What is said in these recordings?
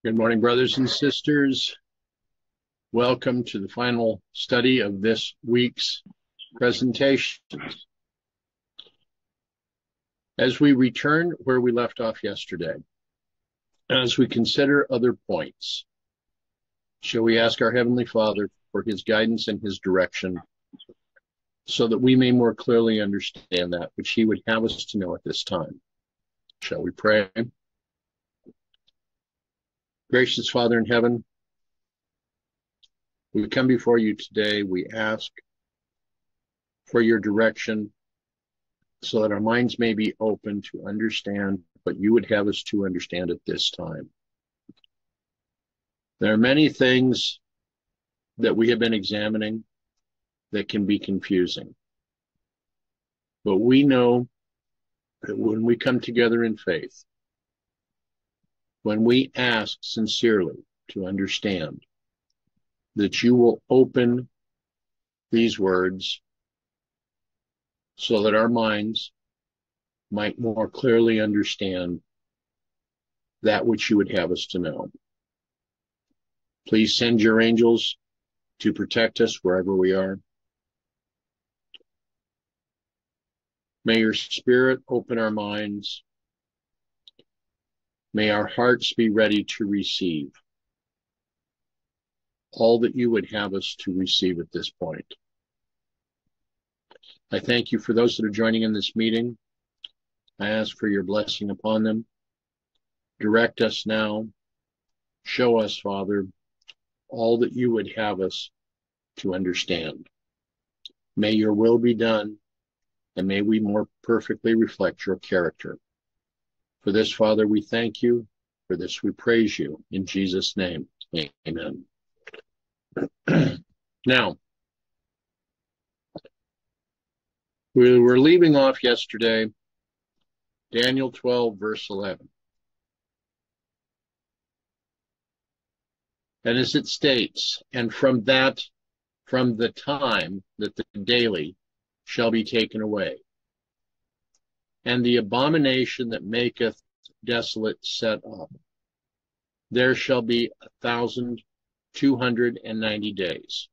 Good morning, brothers and sisters. Welcome to the final study of this week's presentations. As we return where we left off yesterday, as we consider other points, shall we ask our Heavenly Father for his guidance and his direction so that we may more clearly understand that which he would have us to know at this time? Shall we pray? Gracious Father in heaven, we come before you today. We ask for your direction so that our minds may be open to understand what you would have us to understand at this time. There are many things that we have been examining that can be confusing. But we know that when we come together in faith, when we ask sincerely to understand, that you will open these words so that our minds might more clearly understand that which you would have us to know. Please send your angels to protect us wherever we are. May your Spirit open our minds. May our hearts be ready to receive all that you would have us to receive at this point. I thank you for those that are joining in this meeting. I ask for your blessing upon them. Direct us now. Show us, Father, all that you would have us to understand. May your will be done, and may we more perfectly reflect your character. For this, Father, we thank you. For this, we praise you. In Jesus' name, amen. Now, we were leaving off yesterday, Daniel 12, verse 11. And as it states, and from the time that the daily shall be taken away, and the abomination that maketh desolate set up, there shall be 1,290 days.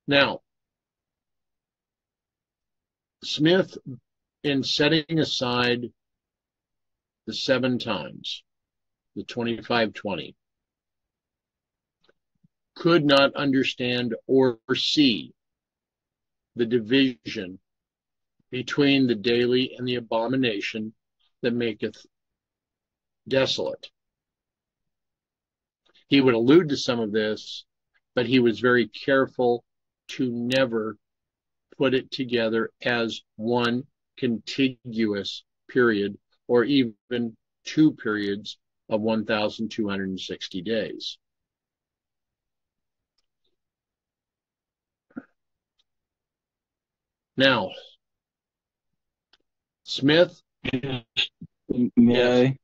Now, Smith, in setting aside the 7 times, the 25-20, could not understand or see the division between the daily and the abomination that maketh desolate. He would allude to some of this, but he was very careful to never put it together as one contiguous period or even 2 periods of 1,260 days. Now, Smith. May I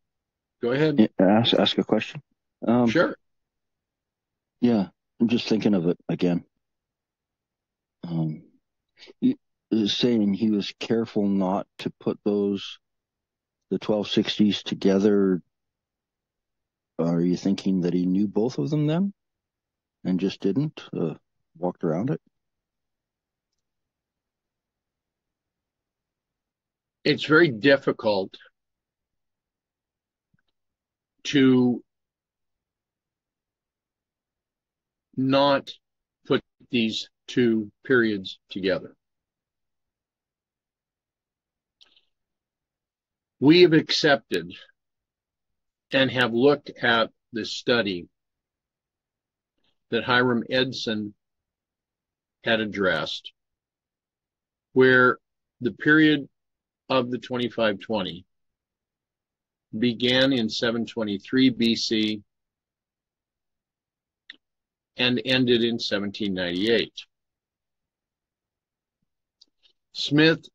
go ahead? Ask a question? Sure. Yeah, I'm just thinking of it again. He was saying he was careful not to put the 1260s together. Are you thinking that he knew both of them then and just didn't, walked around it? It's very difficult to not put these 2 periods together. We have accepted and have looked at this study that Hiram Edson had addressed, where the period of the 25-20 began in 723 BC and ended in 1798. Smith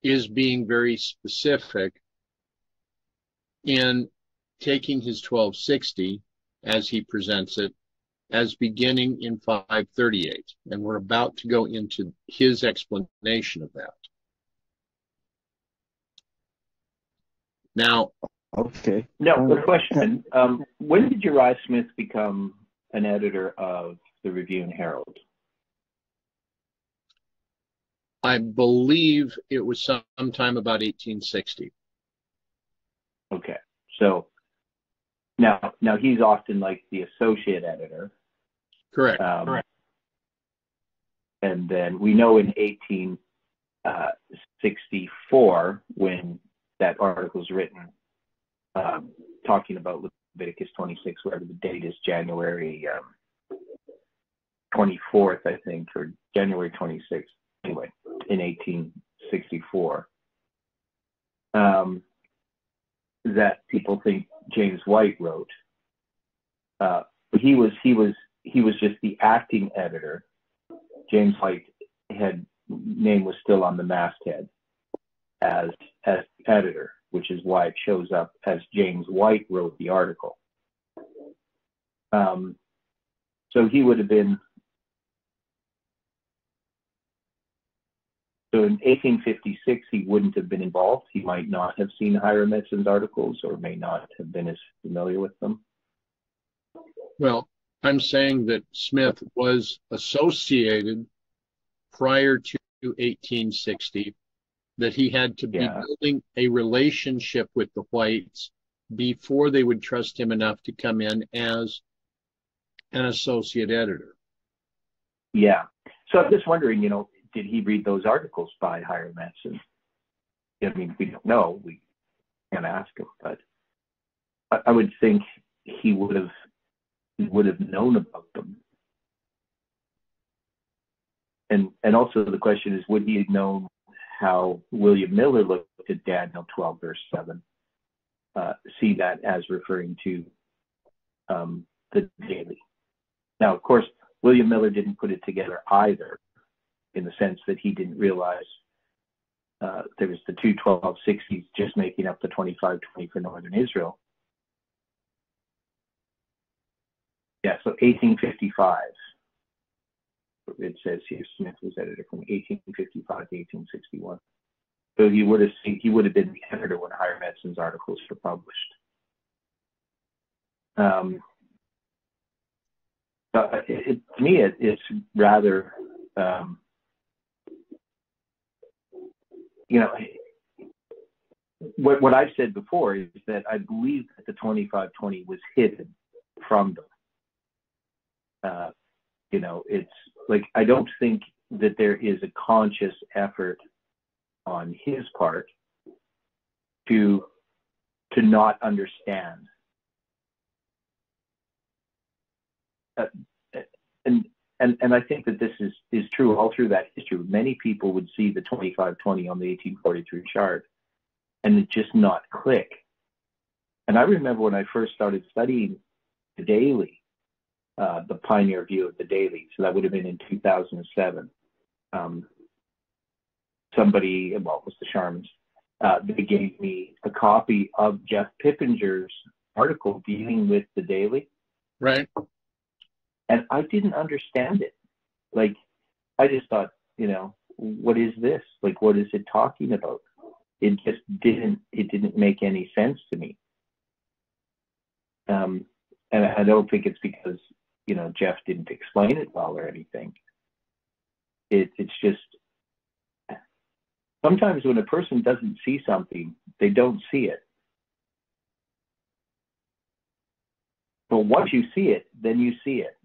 is being very specific in taking his 1260 as he presents it as beginning in 538, and we're about to go into his explanation of that. Now, Okay. Now, the question: when did Uriah Smith become an editor of the Review and Herald? I believe it was sometime about 1860. Okay, so now he's often like the associate editor. Correct. Correct. And then we know in 1864, when that article was written, talking about Leviticus 26, where the date is January 24th, I think, or January 26th, anyway, in 1864, that people think James White wrote. He was just the acting editor. James White name was still on the masthead as editor, which is why it shows up as James White wrote the article. So he would have been. So in 1856, he wouldn't have been involved. He might not have seen Hiram Edson's articles, or may not have been as familiar with them. Well, I'm saying that Smith was associated prior to 1860, that he had to be building a relationship with the Whites before they would trust him enough to come in as an associate editor. Yeah. So I'm just wondering, did he read those articles by Hiram Edson? I mean, we don't know. We can't ask him, but I would think he would have known about them. And also the question is, would he have known how William Miller looked at Daniel 12, verse 7? See that as referring to the daily. Now, of course, William Miller didn't put it together either, in the sense that he didn't realize there was the 2:12:60s just making up the 25:20 for Northern Israel. Yeah, so 1855. It says here Smith was editor from 1855 to 1861. So he would have been the editor when Hiram Edson's articles were published. To me, it's rather, what I've said before is that I believe that the 25:20 was hidden from them. It's like, I don't think that there is a conscious effort on his part to not understand. And I think that this is true all through that history. Many people would see the 25:20 on the 1843 chart and it just not click. And I remember when I first started studying the daily, the pioneer view of the daily, so that would have been in 2007. Somebody, well, it was the Sharmans, they gave me a copy of Jeff Pippinger's article dealing with the daily. Right. And I didn't understand it. Like, I just thought, what is this? Like, what is it talking about? It just didn't make any sense to me. And I don't think it's because, Jeff didn't explain it well or anything. It's just, sometimes when a person doesn't see something, they don't see it. But once you see it, then you see it.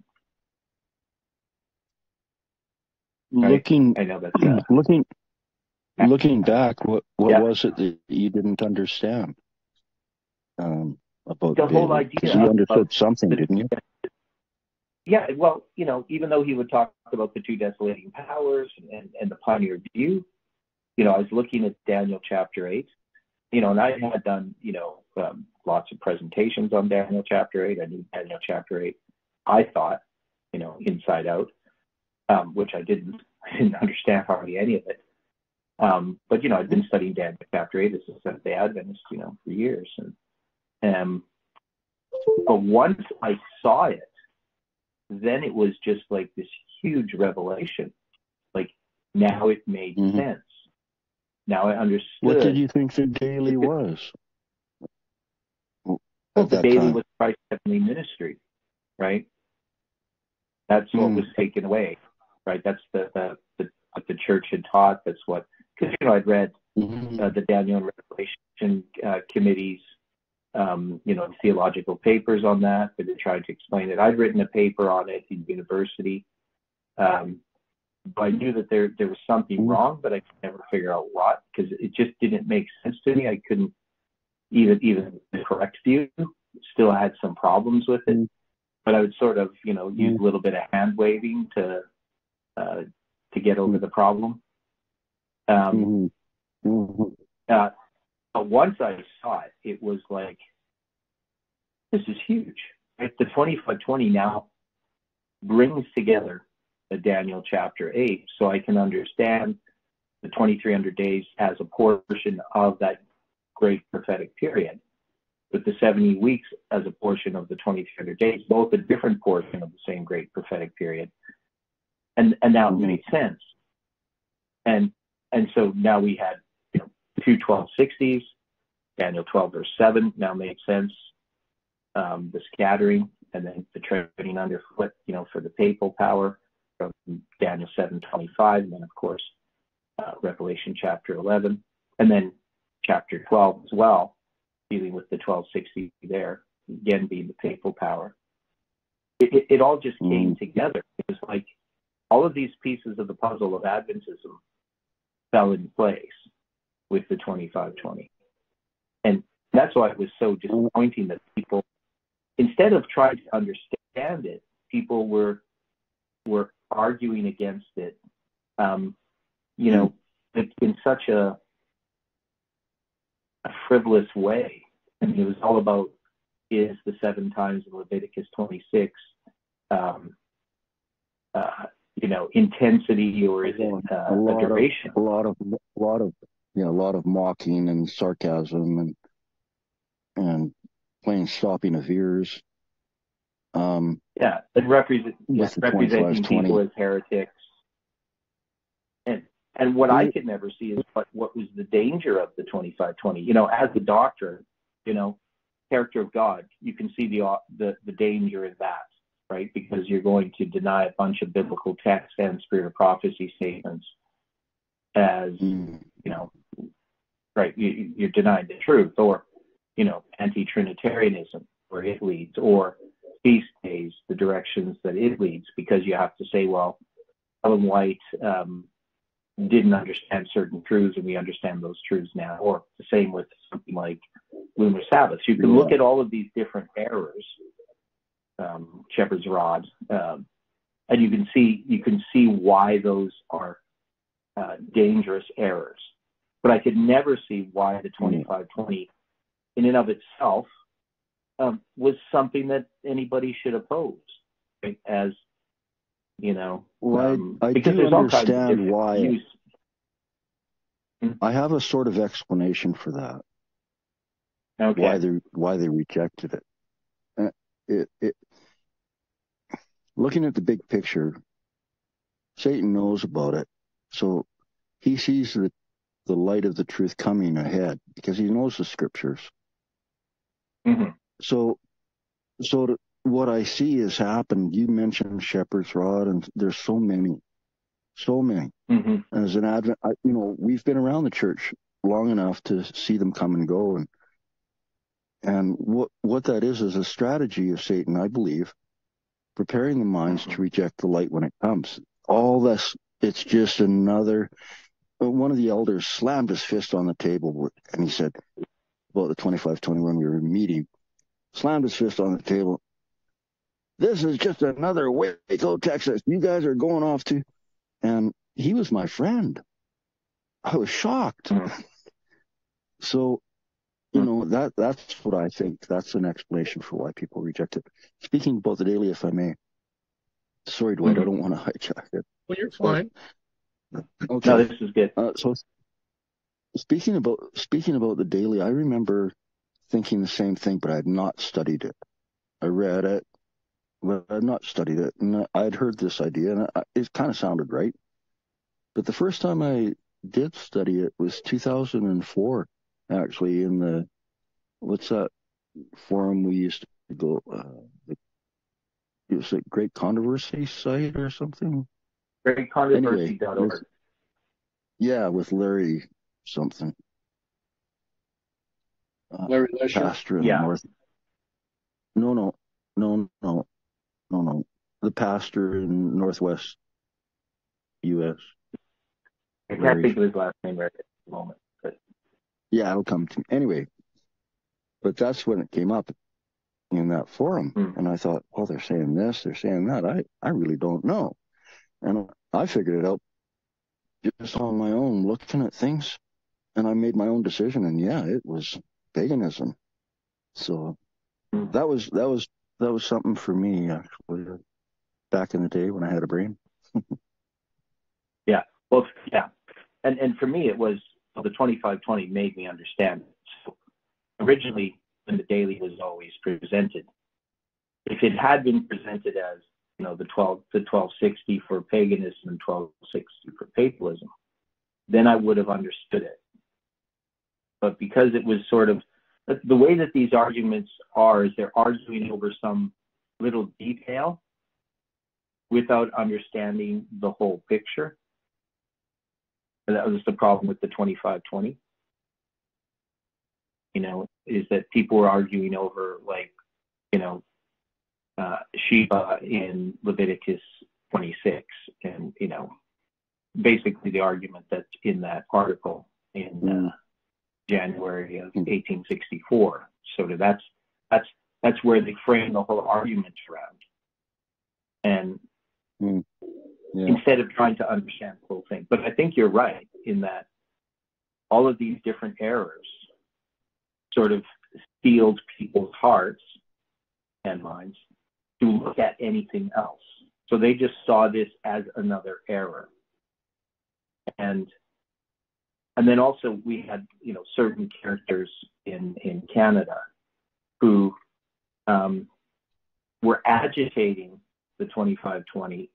Looking, I know that's looking back, what was it that you didn't understand about the whole idea? You understood something, didn't you? Yeah, well, even though he would talk about the two desolating powers and the pioneer view, I was looking at Daniel chapter 8, and I had done, lots of presentations on Daniel chapter 8. I knew Daniel chapter 8, I thought, inside out. Which I didn't understand hardly any of it. But, I'd been studying Daniel chapter 8 as a Seventh-day Adventist, for years. But once I saw it, then it was just like this huge revelation. Like, now it made sense. Now I understood. What did you think the daily was? Well, at the that daily time. was Christ's heavenly ministry, right? That's what was taken away, right? That's what the church had taught. That's what, because I'd read the Daniel and Revelation committees, theological papers on that, but they tried to explain it. I'd written a paper on it in university. But I knew that there was something wrong, but I could never figure out what, because it just didn't make sense to me. I couldn't even the correct view still had some problems with it, but I would sort of use a little bit of hand waving to get over the problem. But once I saw it, it was like, this is huge. Right? The 2520 now brings together the Daniel chapter 8, so I can understand the 2300 days as a portion of that great prophetic period, with the 70 weeks as a portion of the 2300 days, both a different portion of the same great prophetic period. And now it made sense. And so now we had two 1260s, Daniel 12 verse 7 now made sense. The scattering, and then the treading underfoot, for the papal power from Daniel 7:25, and then of course Revelation chapter 11, and then chapter 12 as well, dealing with the 1260 there, again being the papal power. It all just came together. It was like all of these pieces of the puzzle of Adventism fell in place with the 2520. And that's why it was so disappointing that people, instead of trying to understand it, people were arguing against it, in such a frivolous way. I mean, it was all about, is the 7 times in Leviticus 26, intensity, or is it a duration? A lot of mocking and sarcasm and plain stopping of ears. And representing people as heretics. And what I could never see is what was the danger of the 2520. As a doctrine, character of God, you can see the danger in that, right? Because you're going to deny a bunch of biblical text and spirit of prophecy statements as, right, you're denying the truth, or, anti-Trinitarianism, where it leads, or feast days, the directions that it leads, because you have to say, well, Ellen White didn't understand certain truths, and we understand those truths now. Or the same with something like lunar Sabbaths. You can look at all of these different errors, Shepherd's Rod, and you can see why those are dangerous errors. But I could never see why the 2520, in and of itself, was something that anybody should oppose, right? As I because do there's all kinds of understand different why. views. I have a sort of explanation for that. Okay. Why they rejected it. Looking at the big picture, Satan knows about it, so he sees the light of the truth coming ahead because he knows the scriptures. So what I see has happened. You mentioned Shepherd's Rod, and there's so many. And as an Advent, we've been around the church long enough to see them come and go, and what that is a strategy of Satan, I believe, preparing the minds to reject the light when it comes. All this, it's just another. One of the elders slammed his fist on the table, and he said, about the 2520 when we were meeting, slammed his fist on the table. This is just another Waco, Texas. You guys are going off to, and he was my friend. I was shocked. So, that's what I think. That's an explanation for why people reject it. Speaking about the daily, if I may. Sorry, Dwight, I don't want to hijack it. Well, you're fine. Okay. No, this is good. So, speaking about the daily, I remember thinking the same thing, but I had not studied it. I read it, but I had not studied it, and I had heard this idea, and it kind of sounded right. But the first time I did study it was 2004, actually, in the, what's that forum we used to go. It was a Great Controversy site or something. Anyway, Greatcontroversy.org. Yeah, with Larry something. Larry Lesher? Pastor in the North. No. The pastor in Northwest U.S. I can't think of his last name right at the moment. But yeah, it'll come to me. Anyway, but that's when it came up in that forum. And I thought, well, they're saying this, they're saying that. I really don't know. And I figured it out just on my own, looking at things. And I made my own decision. And yeah, it was paganism. So that was something for me, actually, back in the day when I had a brain. Yeah. Well, yeah. And for me, it was the 2520 made me understand it. So originally, when the daily was always presented, if it had been presented as, the 1260 for paganism and 1260 for papalism, then I would have understood it. But because it was sort of the way that these arguments are, is they're arguing over some little detail without understanding the whole picture. And that was the problem with the 2520. Is that people were arguing over, like, Sheba in Leviticus 26, and basically the argument that's in that article in January of 1864. So that's where they frame the whole argument around, and instead of trying to understand the whole thing. But I think you're right in that all of these different errors sort of steeled people's hearts and minds to look at anything else. So they just saw this as another error. And then also we had, certain characters in Canada who were agitating the 2520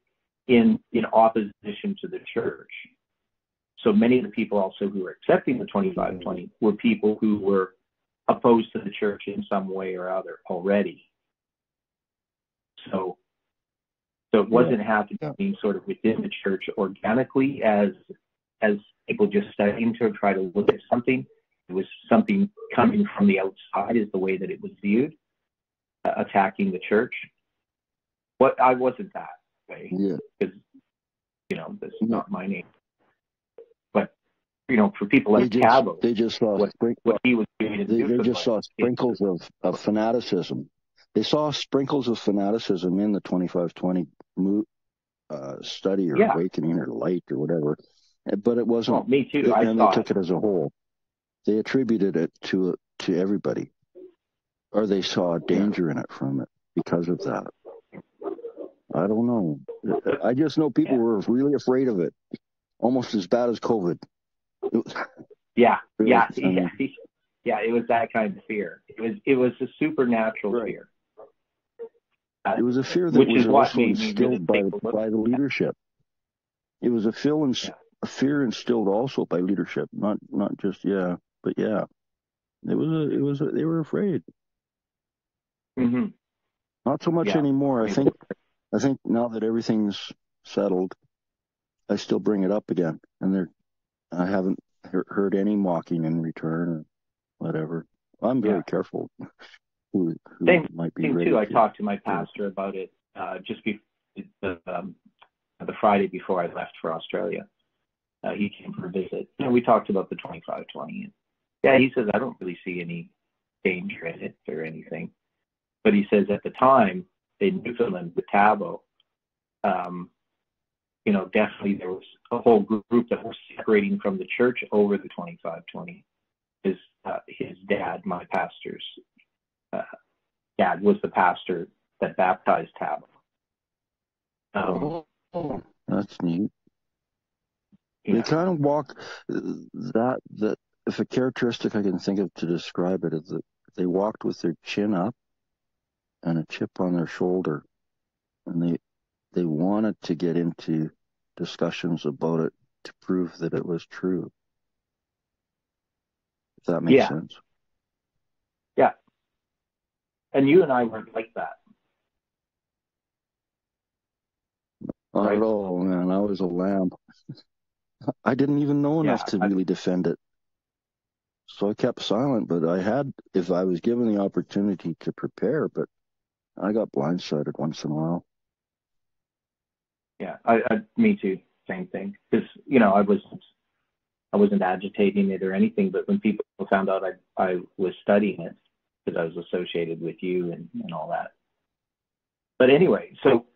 in opposition to the church. So many of the people also who were accepting the 2520 were people who were opposed to the church in some way or other already. So it wasn't happening sort of within the church organically as people just studying to try to look at something. It was something coming from the outside is the way that it was viewed, attacking the church. I wasn't that way, because this is not my name. But for people like Cabo, they just saw what he was doing in they just saw sprinkles of fanaticism. They saw sprinkles of fanaticism in the 2520 study or awakening or light or whatever, but it wasn't. Oh, me too. And they took it as a whole. They attributed it to everybody, or they saw danger in it from it because of that. I don't know. I just know people were really afraid of it, almost as bad as COVID. Yeah. It was that kind of fear. It was a supernatural fear. It was a fear that was also instilled by the leadership. It was a fear instilled also by leadership, not just but yeah. They were afraid. Mm-hmm. Not so much anymore. I think now that everything's settled, I still bring it up again, and I haven't heard any mocking in return or whatever. I'm very careful. Who might be ready too. I talked to my pastor about it just the Friday before I left for Australia. He came for a visit. We talked about the 2520. He says, I don't really see any danger in it or anything. But he says at the time in Newfoundland with Tabo, definitely there was a whole group that was separating from the church over the 2520. His dad, my pastor's dad, was the pastor that baptized Tabo. That's neat. They kind of walk that if a characteristic I can think of to describe it is that they walked with their chin up and a chip on their shoulder, and they wanted to get into discussions about it to prove that it was true. If that makes sense. Yeah. And you and I weren't like that. Not at all, man. I was a lamb. I didn't even know enough to really defend it. So I kept silent, but if I was given the opportunity to prepare, but I got blindsided once in a while. Yeah, me too. Same thing. Because, I wasn't agitating it or anything, but when people found out I was studying it, because I was associated with you and all that. But anyway, so,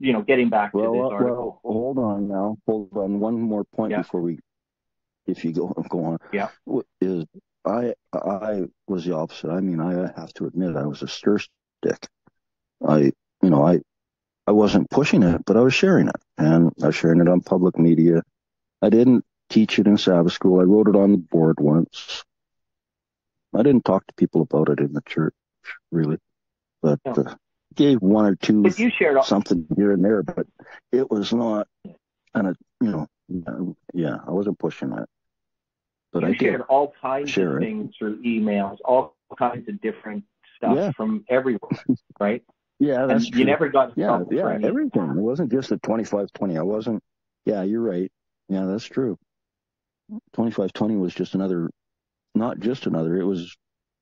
getting back to this article. Well, hold on now. Hold on. One more point before if you go on. Yeah. I was the opposite. I mean, I have to admit, I was a stir stick. I wasn't pushing it, but I was sharing it, and I was sharing it on public media. I didn't teach it in Sabbath school. I wrote it on the board once. I didn't talk to people about it in the church, really, but gave one or two you shared something here and there, but it was not, I wasn't pushing that. But I shared all kinds of things through emails, all kinds of different stuff from everywhere, right? Yeah, that's true. You never got for everything. It wasn't just the 25-20. I wasn't. Yeah, you're right. Yeah, that's true. 25-20 was just not just another. It was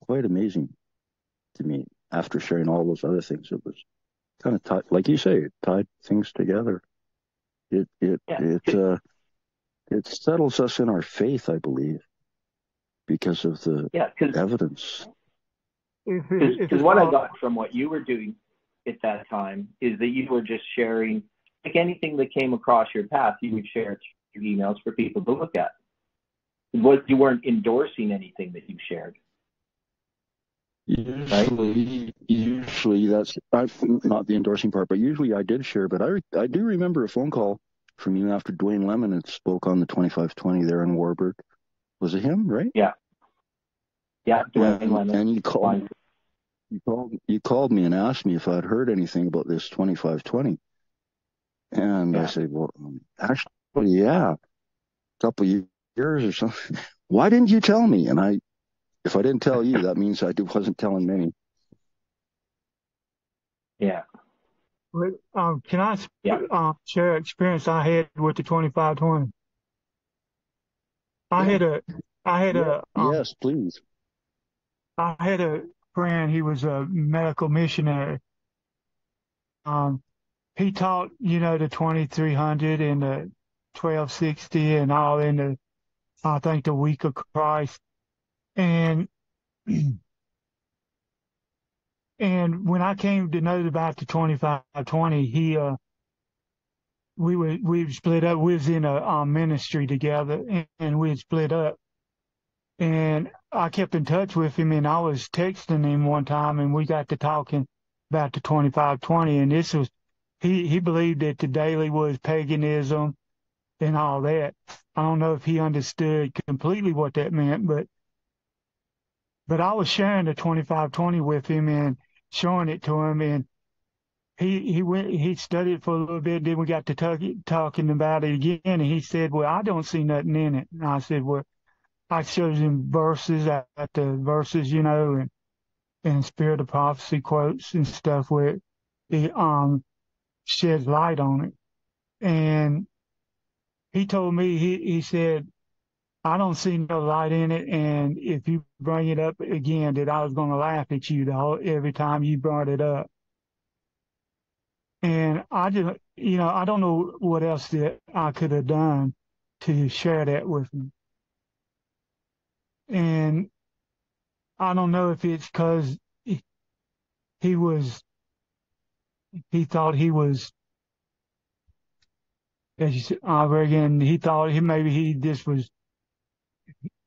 quite amazing to me. After sharing all those other things, it was kind of like you say, it tied things together. It settles us in our faith, I believe, because of the evidence. Because what I got from what you were doing at that time is that you were just sharing, like anything that came across your path, you would share it through emails for people to look at. You weren't endorsing anything that you shared. Usually that's not the endorsing part, but usually I did share. But I do remember a phone call from you after Dwayne Lemon had spoke on the 25-20 there in Warburg. Was it him, right? Yeah. Yeah, Dwayne Lemon. And you called me and asked me if I'd heard anything about this 25-20. And I said, well, actually, a couple of years or something. Why didn't you tell me? And if I didn't tell you, that means I wasn't telling many. Yeah. Can I share an experience I had with the 25-20? Yes, please. I had a friend. He was a medical missionary. He taught, the 2300 and the 1260 and all in I think the week of Christ. And when I came to know about the 25-20, we split up. We was in a ministry together, and we had split up. And I kept in touch with him, and I was texting him one time, and we got to talking about the 25-20. And this was, he believed that the daily was paganism and all that. I don't know if he understood completely what that meant, but I was sharing the 25-20 with him and showing it to him, and he studied for a little bit. Then we got to talking about it again, and he said, "Well, I don't see nothing in it." And I said, "Well," I showed him verses at the verses, and Spirit of Prophecy quotes and stuff where it sheds light on it. And he told me, he said, "I don't see no light in it, and if you bring it up again, that I was going to laugh at you every time you brought it up." And I just, I don't know what else that I could have done to share that with him. And I don't know if it's because he thought he was, as you said, I reckon he thought maybe he just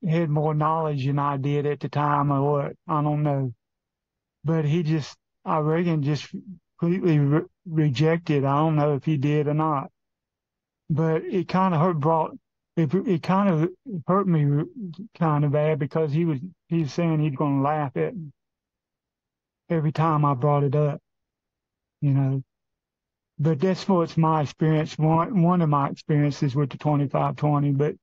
had more knowledge than I did at the time or what. I don't know. But I reckon just completely rejected. I don't know if he did or not. But it kind of it kind of hurt me kind of bad because he was saying he's going to laugh at me every time I brought it up, But that's what's my experience, one of my experiences with the 25-20. But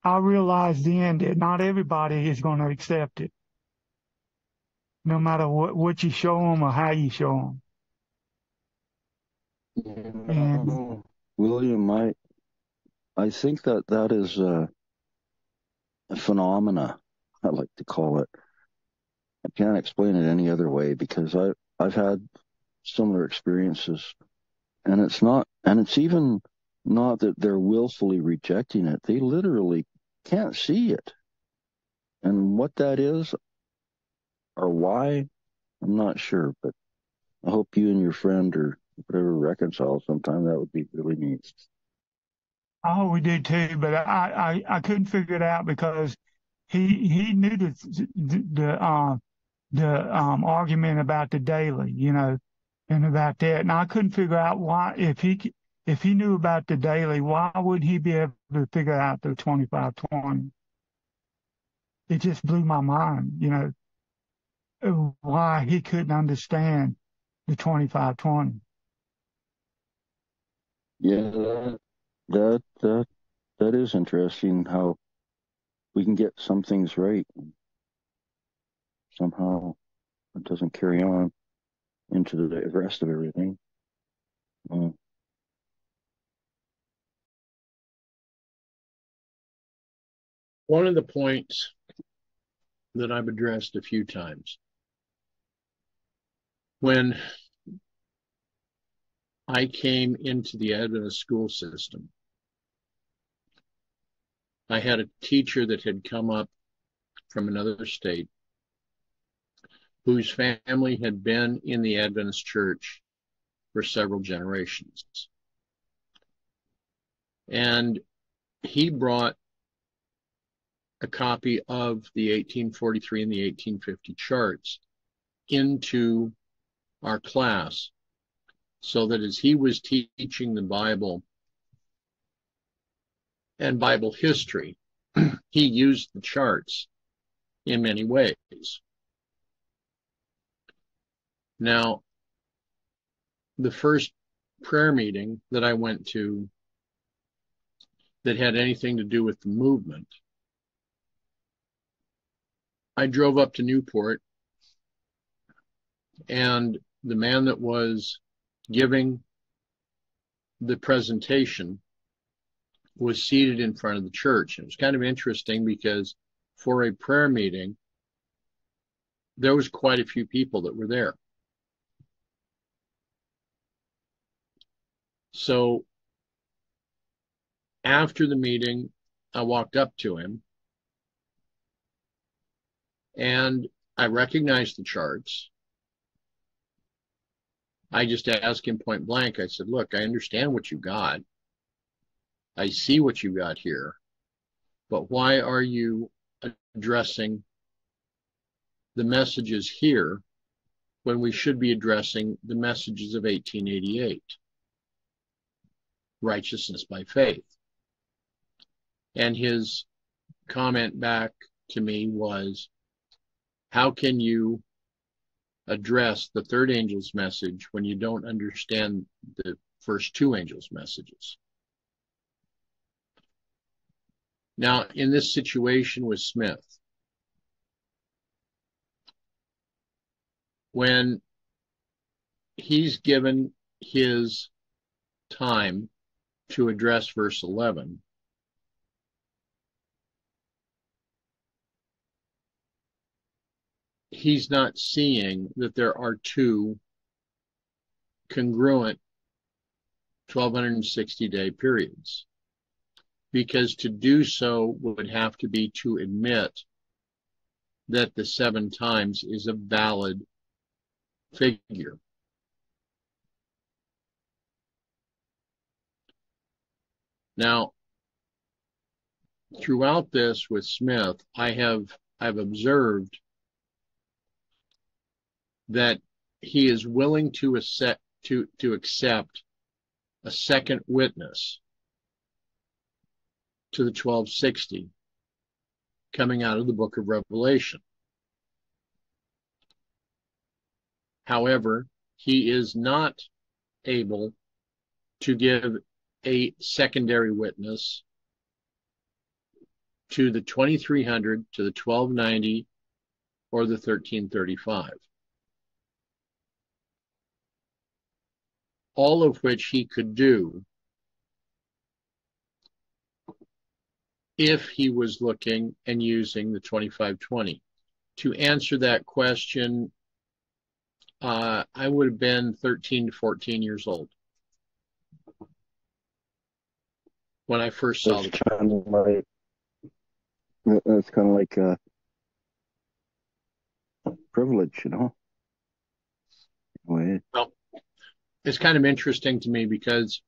I realized then that not everybody is going to accept it. no matter what you show them or how you show them. And William, I think that is a phenomena, I like to call it. I can't explain it any other way because I've had similar experiences, and it's even not that they're willfully rejecting it. They literally can't see it. And what that is or why, I'm not sure, but I hope you and your friend or whatever reconcile sometime. That would be really neat. oh, we did too, but I couldn't figure it out because he knew the argument about the daily, and about that, and I couldn't figure out why if he knew about the daily, why wouldn't he be able to figure out the 25-20? It just blew my mind, why he couldn't understand the 25-20. Yeah, that is interesting how we can get some things right. Somehow it doesn't carry on into the rest of everything. One of the points that I've addressed a few times, when I came into the Adventist school system, I had a teacher that had come up from another state whose family had been in the Adventist church for several generations. And he brought a copy of the 1843 and the 1850 charts into our class so that as he was teaching the Bible and Bible history, he used the charts in many ways. Now, the first prayer meeting that I went to that had anything to do with the movement, I drove up to Newport, and the man that was giving the presentation was seated in front of the church. It was kind of interesting because for a prayer meeting, there was quite a few people that were there. So after the meeting, I walked up to him and I recognized the charts. I just asked him point blank. I said, look, I understand what you got. I see what you got here, but why are you addressing the messages here when we should be addressing the messages of 1888? Righteousness by faith. And his comment back to me was, how can you address the third angel's message when you don't understand the first two angels' messages? Now, in this situation with Smith, when he's given his time to address verse 11, he's not seeing that there are two congruent 1260-day periods, because to do so would have to be to admit that the 7 times is a valid figure. Now, throughout this with Smith, I've observed that he is willing to accept a second witness to the 1260 coming out of the book of Revelation. However, he is not able to give a secondary witness to the 2300, to the 1290, or the 1335. All of which he could do if he was looking and using the 2520. To answer that question, I would have been 13 to 14 years old when I first saw That's kind of like a privilege, you know. Well, it's kind of interesting to me because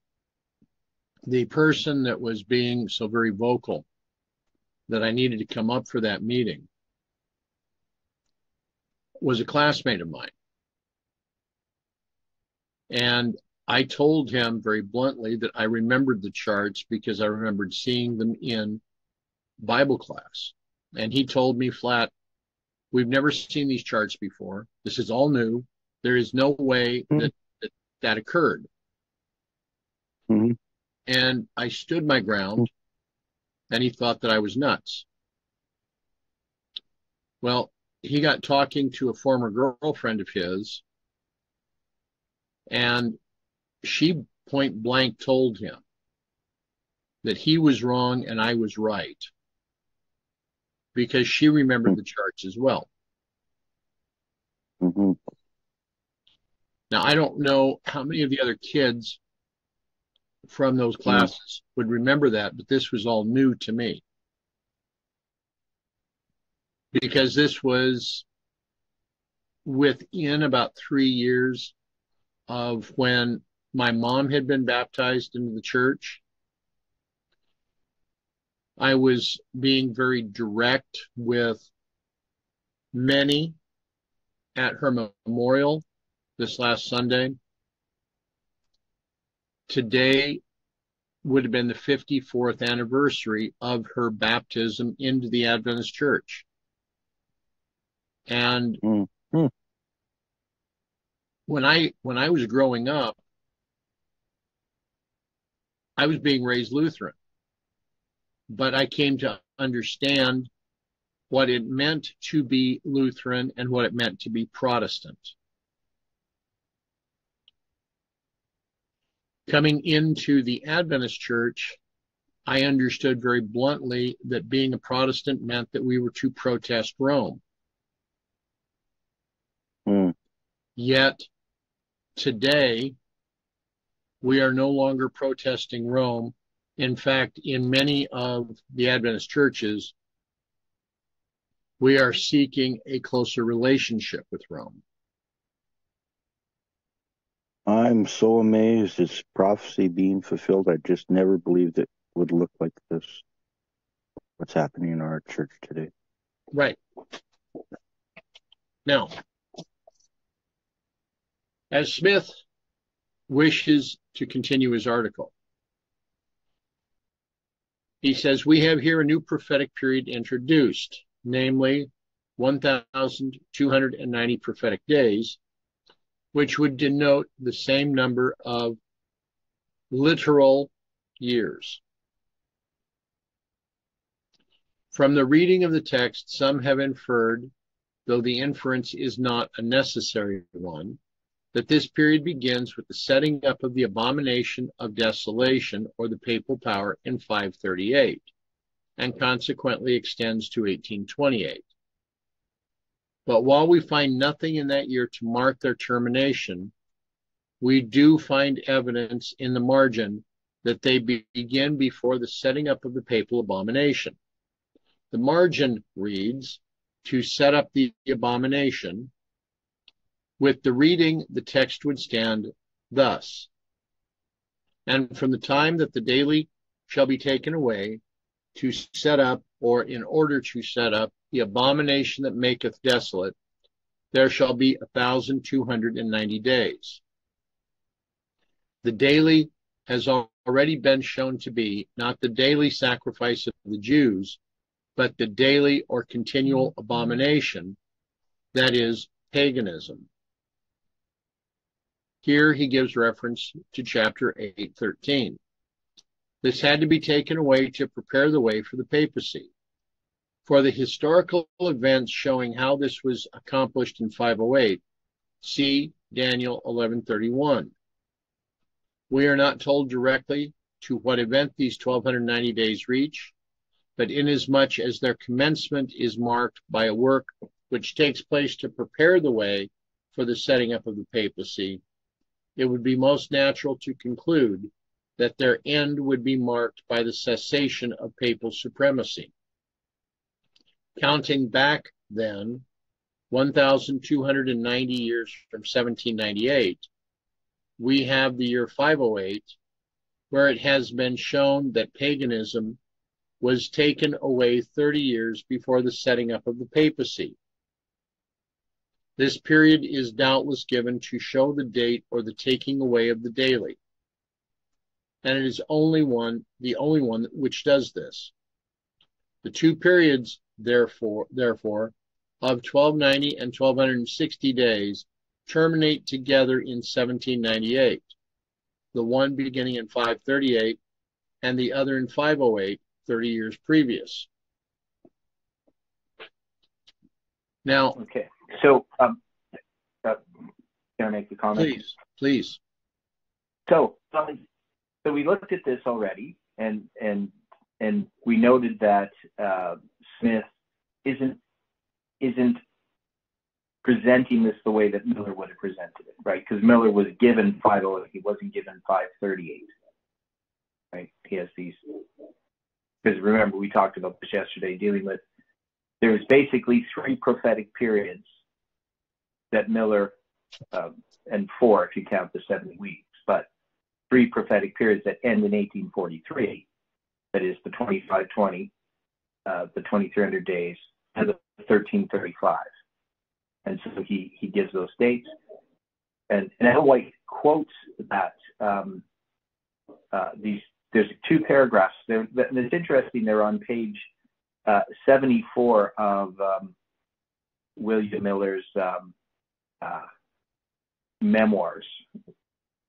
the person that was being so very vocal that I needed to come up for that meeting was a classmate of mine. And I told him very bluntly that I remembered the charts because I remembered seeing them in Bible class. And he told me flat, we've never seen these charts before. This is all new. There is no way that occurred. Mm-hmm. And I stood my ground, and he thought that I was nuts. Well, he got talking to a former girlfriend of his, and she point blank told him that he was wrong and I was right, because she remembered the charts as well. Mm-hmm. Now, I don't know how many of the other kids from those classes would remember that, but this was all new to me. Because this was within about 3 years of when my mom had been baptized into the church. I was being very direct with many at her memorial this last Sunday. Today would have been the 54th anniversary of her baptism into the Adventist Church. And when I was growing up, I was being raised Lutheran, but I came to understand what it meant to be Lutheran and what it meant to be Protestant. Coming into the Adventist Church, I understood very bluntly that being a Protestant meant that we were to protest Rome. Yet today, we are no longer protesting Rome. In fact, in many of the Adventist churches, we are seeking a closer relationship with Rome. I'm so amazed it's prophecy being fulfilled. I just never believed it would look like this, what's happening in our church today. Right. Now, as Smith wishes to continue his article, he says, we have here a new prophetic period introduced, namely 1,290 prophetic days, which would denote the same number of literal years. From the reading of the text, some have inferred, though the inference is not a necessary one, that this period begins with the setting up of the abomination of desolation, or the papal power, in 538, and consequently extends to 1828. But while we find nothing in that year to mark their termination, we do find evidence in the margin that they begin before the setting up of the papal abomination. The margin reads, to set up the abomination. With the reading, the text would stand thus: and from the time that the daily shall be taken away, to set up, or in order to set up, the abomination that maketh desolate, there shall be 1,290 days. The daily has already been shown to be not the daily sacrifice of the Jews, but the daily or continual abomination, that is, paganism. Here he gives reference to chapter 8:13. This had to be taken away to prepare the way for the papacy. For the historical events showing how this was accomplished in 508, see Daniel 11:31. We are not told directly to what event these 1290 days reach, but inasmuch as their commencement is marked by a work which takes place to prepare the way for the setting up of the papacy, it would be most natural to conclude that their end would be marked by the cessation of papal supremacy. Counting back, then, 1,290 years from 1798, we have the year 508, where it has been shown that paganism was taken away 30 years before the setting up of the papacy. This period is doubtless given to show the date or the taking away of the daily, and it is the only one which does this. The two periods, therefore, of 1290 and 1260 days terminate together in 1798, the one beginning in 538 and the other in 508, 30 years previous. Now, okay. So, can I make the comment? Please. So we looked at this already, and we noted that Smith isn't presenting this the way that Miller would have presented it, right? Because Miller was given 508, he wasn't given 538, right? He has these, because remember we talked about this yesterday, dealing with, there was basically 3 prophetic periods that Miller, and 4 if you count the 70 weeks, but 3 prophetic periods that end in 1843. That is the 2520, the 2300 days, and the 1335. And so he gives those dates. And Ellen White quotes that there's 2 paragraphs there. And it's interesting, they're on page 74 of William Miller's memoirs,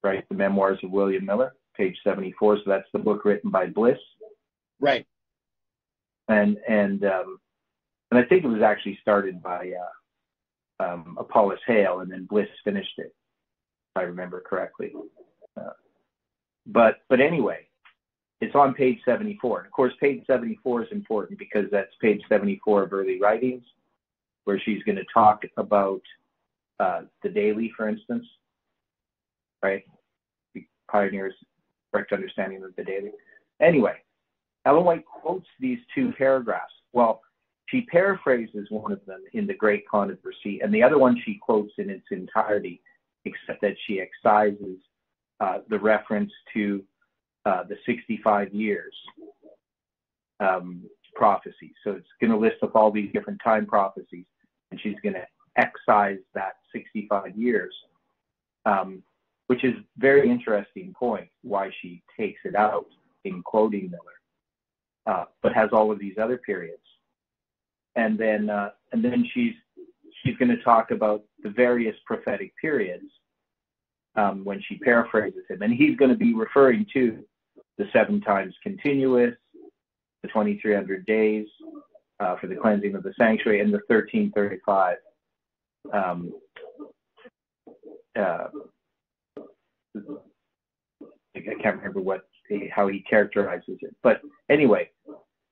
right? The Memoirs of William Miller, page 74. So that's the book written by Bliss. Right. And I think it was actually started by Apollos Hale, and then Bliss finished it, if I remember correctly. But anyway, it's on page 74. And of course, page 74 is important because that's page 74 of Early Writings, where she's going to talk about the daily, for instance, right? The pioneers' correct understanding of the daily. Anyway, Ellen White quotes these 2 paragraphs. Well, she paraphrases one of them in The Great Controversy, and the other one she quotes in its entirety, except that she excises the reference to the 65 years prophecy. So it's going to list up all these different time prophecies, and she's going to excise that 65 years, which is a very interesting point, why she takes it out in quoting Miller, but has all of these other periods. And then she's going to talk about the various prophetic periods when she paraphrases him, and he's going to be referring to the 7 times continuous, the 2300 days for the cleansing of the sanctuary, and the 1335. I can't remember how he characterizes it, but anyway,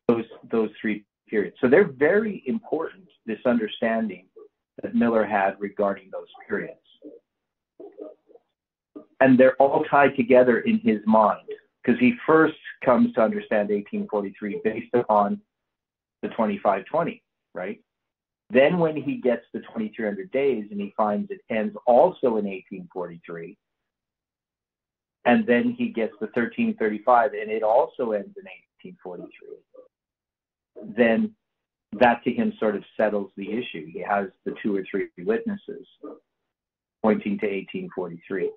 those 3 periods. So they're very important, this understanding that Miller had regarding those periods. And they're all tied together in his mind, because he first comes to understand 1843 based upon the 2520, right? Then when he gets the 2300 days and he finds it ends also in 1843, and then he gets the 1335 and it also ends in 1843, then that to him sort of settles the issue. He has the 2 or 3 witnesses pointing to 1843.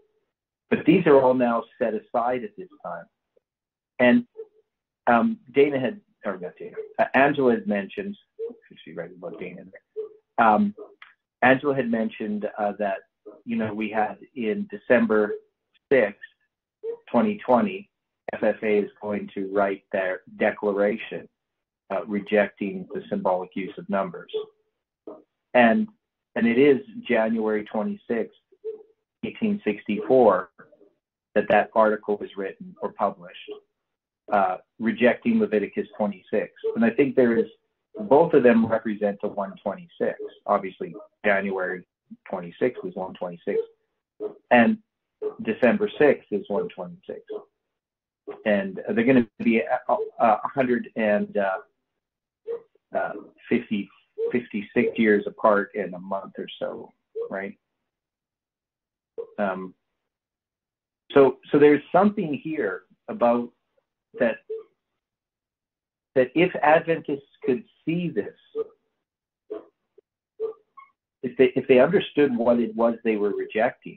But these are all now set aside at this time. And Angela had mentioned, she writes about Dana there. Angela had mentioned that, we had in December 6th, 2020, FFA is going to write their declaration rejecting the symbolic use of numbers. And it is January 26th, 1864, that article was written or published, rejecting Leviticus 26. And I think both of them represent the 126. Obviously, January 26th was 126, and December 6th is 126. And they're going to be 56 years apart in a month or so, right? So there's something here about that if Adventists could see this, if they understood what it was they were rejecting,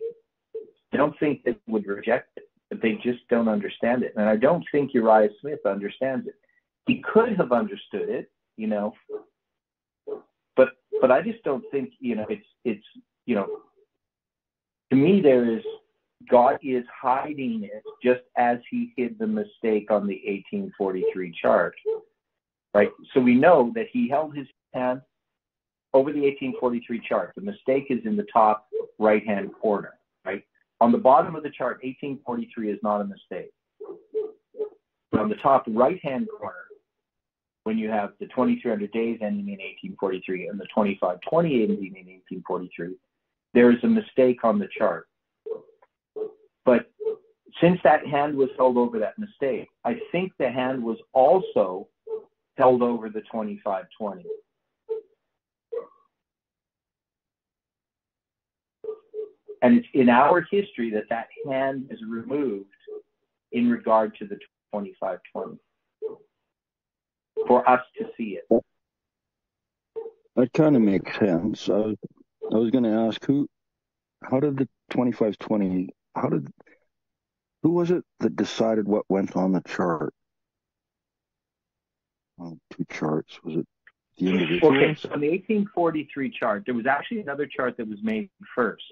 I don't think they would reject it, but they just don't understand it. And I don't think Uriah Smith understands it. He could have understood it, you know, but I just don't think, you know, it's you know, to me God is hiding it just as he hid the mistake on the 1843 chart, right? So we know that he held his hand over the 1843 chart. The mistake is in the top right-hand corner, right? On the bottom of the chart, 1843 is not a mistake. But on the top right-hand corner, when you have the 2300 days ending in 1843 and the 2520 ending in 1843, there is a mistake on the chart. But since that hand was held over that mistake, I think the hand was also held over the 2520. And it's in our history that hand is removed in regard to the 2520 for us to see it. That kind of makes sense. I was going to ask how did the 2520, who was it that decided what went on the chart? Two charts. Was it the individuals? Okay, so on the 1843 chart, there was actually another chart that was made first.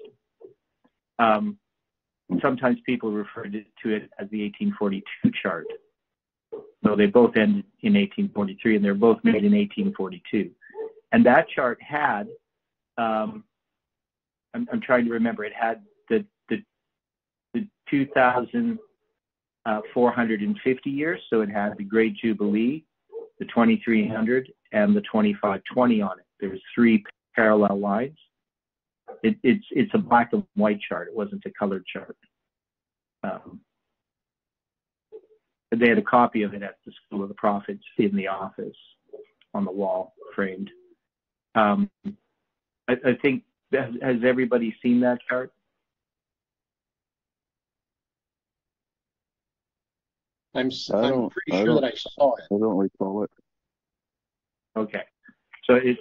Sometimes people refer to it as the 1842 chart. So they both ended in 1843, and they're both made in 1842. And that chart had, I'm trying to remember, it had the 2,450 years. So it had the Great Jubilee, the 2300, and the 2520 on it. There's three parallel lines. It's a black and white chart. It wasn't a colored chart. They had a copy of it at the School of the Prophets in the office on the wall, framed. I think, has everybody seen that chart? I'm pretty sure that I saw it. I don't recall it. Okay. So it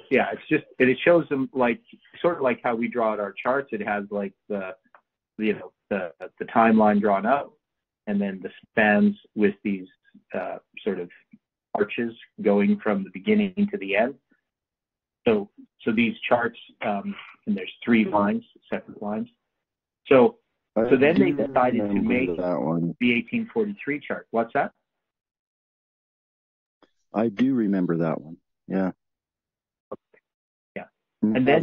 shows them like, sort of like how we draw out our charts. It has like the timeline drawn out, and then the spans with these sort of arches going from the beginning to the end. So these charts, and there's three lines, separate lines. So then they decided to make the 1843 chart. What's that? I do remember that one. Yeah. Yeah. And then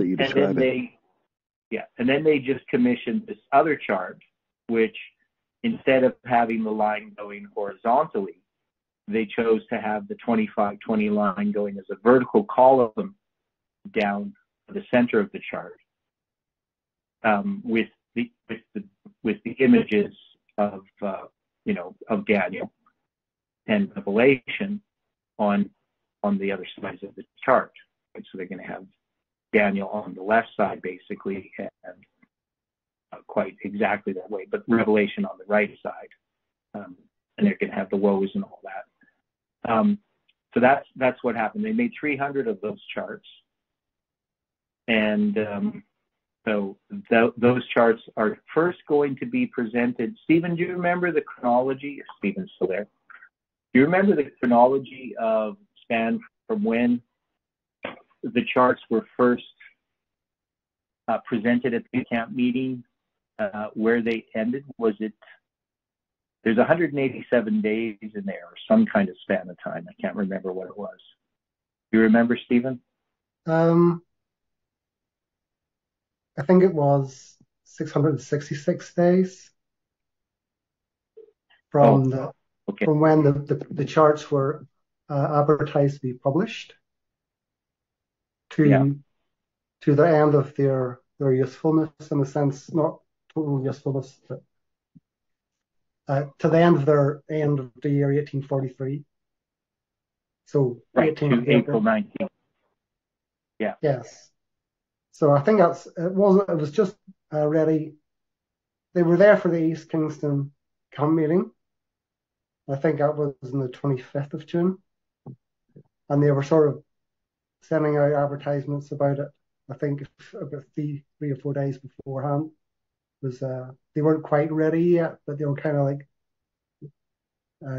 they just commissioned this other chart, which instead of having the line going horizontally, they chose to have the 2520 line going as a vertical column down the center of the chart, with the images of Daniel and Revelation on the other sides of the chart. Right? So they're going to have Daniel on the left side, basically, and quite exactly that way, but Revelation on the right side, and they're going to have the woes and all that. So that's what happened. They made 300 of those charts, and so those charts are first going to be presented. Stephen, do you remember the chronology? Stephen's still there. Do you remember the chronology of span from when the charts were first presented at the camp meeting, where they ended? Was it, there's 187 days in there, or some kind of span of time. I can't remember what it was. You remember, Stephen? I think it was 666 days from from when the charts were advertised to be published to the end of their usefulness, in a sense, not total usefulness, but to the end of the year 1843. So right, to April 19th. Yeah. Yes. So I think it was just ready. They were there for the East Kingston camp meeting. I think that was on the 25th of June. And they were sort of sending out advertisements about it, I think about 3 or 4 days beforehand. They weren't quite ready yet, but they were kind of like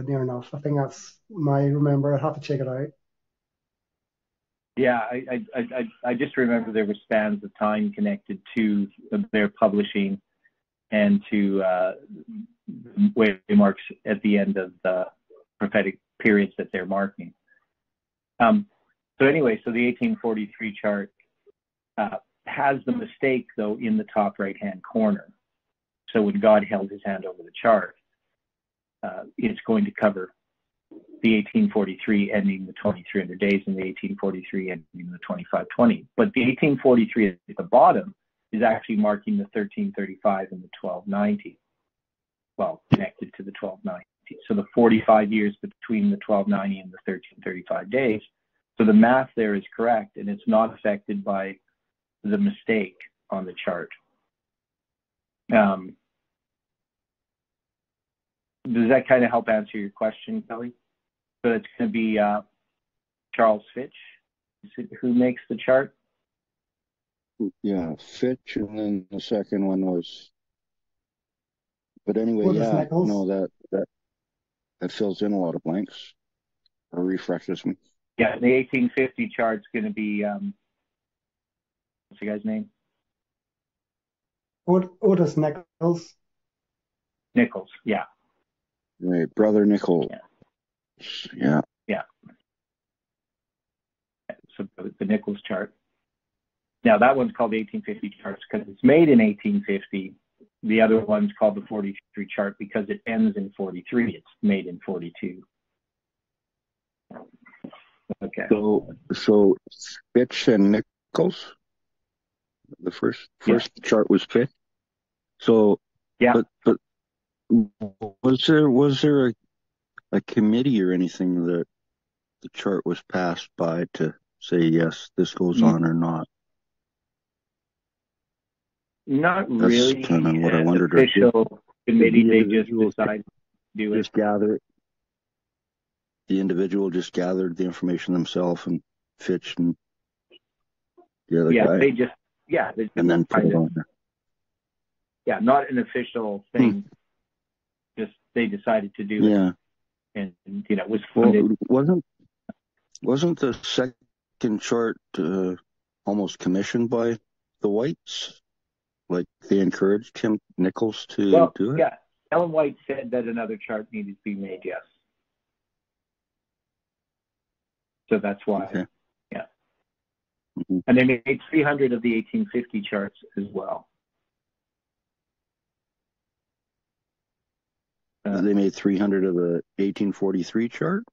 near enough. I think that's my remember. I'd have to check it out. Yeah, I just remember there were spans of time connected to their publishing and to waymarks at the end of the prophetic periods that they're marking. So anyway, so the 1843 chart has the mistake, though, in the top right-hand corner. So when God held his hand over the chart, it's going to cover the 1843 ending the 2300 days and the 1843 ending the 2520. But the 1843 at the bottom is actually marking the 1335 and the 1290. Well, connected to the 1290. So the 45 years between the 1290 and the 1335 days. So the math there is correct, and it's not affected by the mistake on the chart. Does that kind of help answer your question, Kelly? So it's going to be Charles Fitch, who makes the chart. Yeah, Fitch, and then the second one was. But anyway, Nichols. That fills in a lot of blanks, or refreshes me. Yeah, the 1850 chart's going to be what's the guy's name? Otis Nichols. Nichols, yeah. Right, Brother Nichols. Yeah. So the Nichols chart. Now that one's called the 1850 charts because it's made in 1850. The other one's called the 43 chart because it ends in 43. It's made in 42. Okay. So Fitch and Nichols. The first chart was Fitch. So yeah. But was there a committee or anything that the chart was passed by to say yes, this goes on or not? Not really. That's kind of what I wondered. Official committee, they just decided to do it. The individual just gathered the information themselves, and Fitch and the other guy. They just and then put it on there. Yeah, not an official thing. Just they decided to do it. And it was funded. Well, wasn't the second chart almost commissioned by the Whites? Like they encouraged Nichols to do it? Yeah. Ellen White said that another chart needed to be made, yes. So that's why. Okay. Yeah. Mm-hmm. And they made 300 of the 1850 charts as well. They made 300 of the 1843 chart?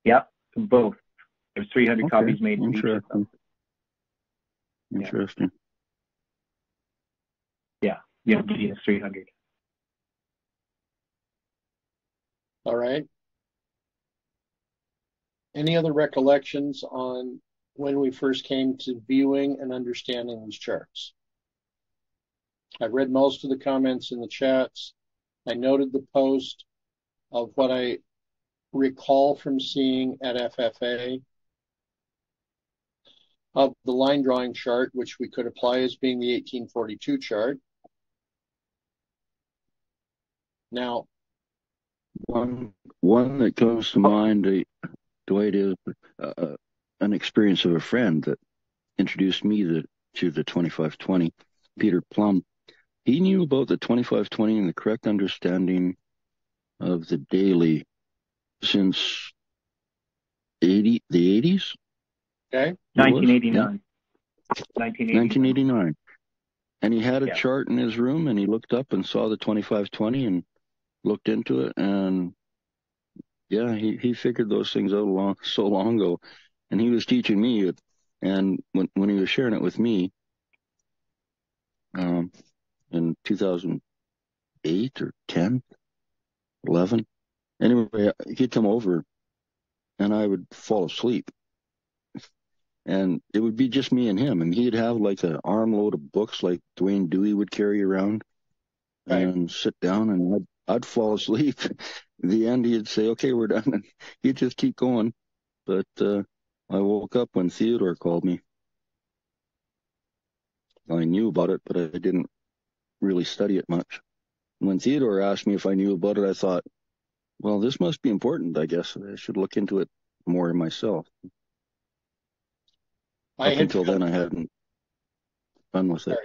Yep, both. There's 300 copies made of each of them. Interesting. Yeah, it's 300. All right. Any other recollections on when we first came to viewing and understanding these charts? I've read most of the comments in the chats. I noted the post of what I recall from seeing at FFA of the line drawing chart, which we could apply as being the 1842 chart. Now, one that comes to mind, Dwight, is an experience of a friend that introduced me to the 2520, Peter Plum. He knew about the 2520 and the correct understanding of the daily since the 80s? Okay. 1989. 1989. And he had a Yeah. chart in his room, and he looked up and saw the 2520 and looked into it, and yeah, he figured those things out so long ago, and he was teaching me it. And when he was sharing it with me, in 2008 or 10, 11, anyway, he'd come over, and I would fall asleep, and it would be just me and him, and he'd have like an armload of books like Dwayne Dewey would carry around, Right. and sit down, and I'd fall asleep. At the end, he'd say, "Okay, we're done," and he'd just keep going. But I woke up when Theodore called me. I knew about it, but I didn't really study it much. When Theodore asked me if I knew about it, I thought, well, this must be important. I guess I should look into it more myself. Up until then, I hadn't done with it.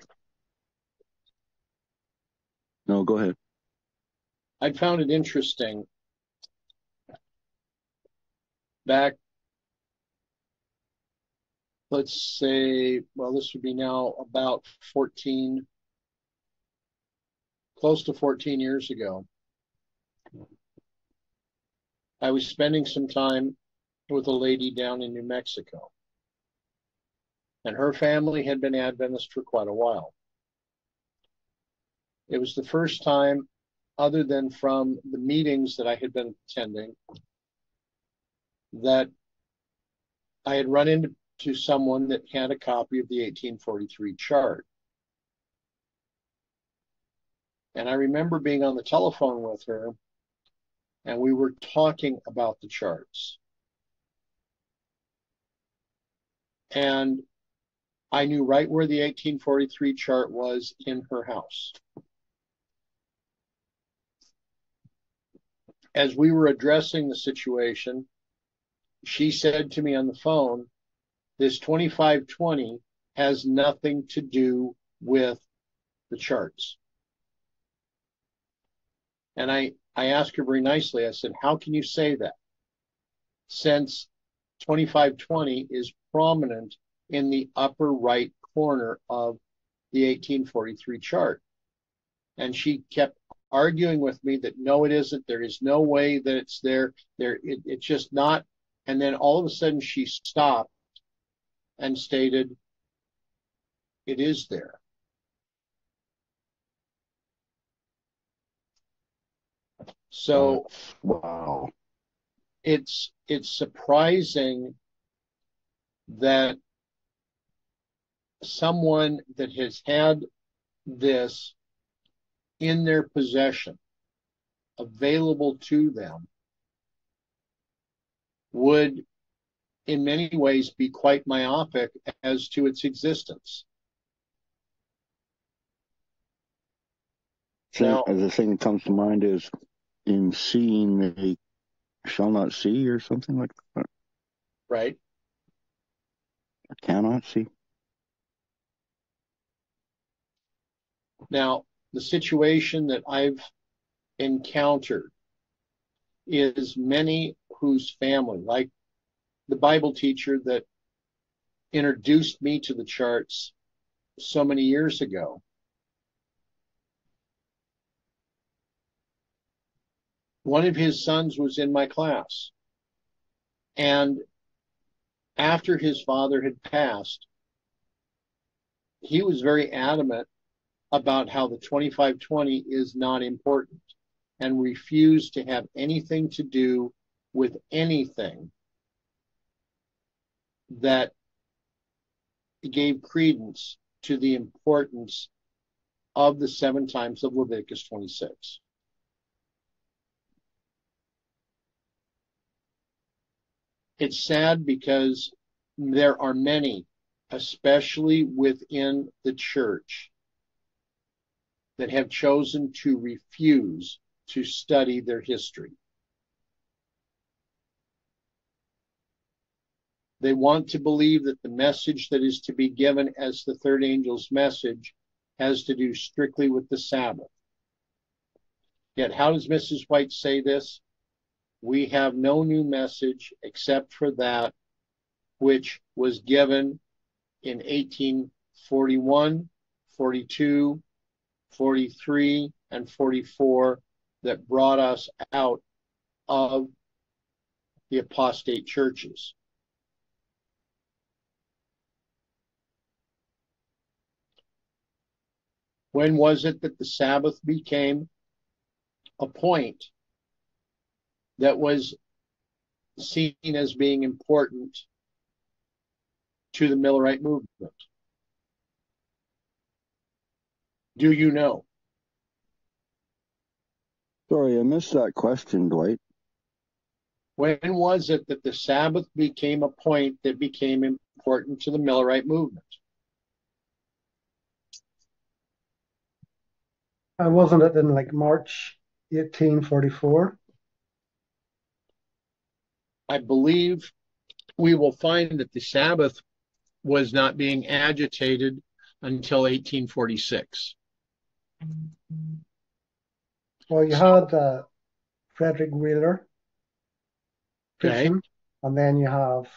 No, go ahead. I found it interesting. Back, let's say, well, this would be now about 14, close to 14 years ago. I was spending some time with a lady down in New Mexico, and her family had been Adventist for quite a while. It was the first time, other than from the meetings that I had been attending, that I had run into someone that had a copy of the 1843 chart. And I remember being on the telephone with her, and we were talking about the charts. And I knew right where the 1843 chart was in her house. As we were addressing the situation, she said to me on the phone, this 2520 has nothing to do with the charts. And I asked her very nicely, I said, how can you say that? Since 2520 is prominent in the upper right corner of the 1843 chart. And she kept arguing with me that no, it isn't. There is no way that it's there. It's just not. And then all of a sudden she stopped and stated, it is there. So wow, it's surprising that someone that has had this in their possession, available to them, would in many ways be quite myopic as to its existence. Now, the thing that comes to mind is, in seeing they shall not see, or something like that. Right. Or cannot see. Now, the situation that I've encountered is many whose family, like the Bible teacher that introduced me to the charts so many years ago, one of his sons was in my class. And after his father had passed, he was very adamant about how the 2520 is not important and refused to have anything to do with anything that gave credence to the importance of the 7 times of Leviticus 26. It's sad because there are many, especially within the church, that have chosen to refuse to study their history. They want to believe that the message that is to be given as the third angel's message has to do strictly with the Sabbath. Yet how does Mrs. White say this? we have no new message except for that which was given in 1841, 42, 43, and 44 that brought us out of the apostate churches. When was it that the Sabbath became a point that was seen as being important to the Millerite movement? Do you know? Sorry, I missed that question, Dwight. When was it that the Sabbath became a point that became important to the Millerite movement? Wasn't it in like March 1844? I believe we will find that the Sabbath was not being agitated until 1846. Well, you had Frederick Wheeler preaching, Okay. and then you have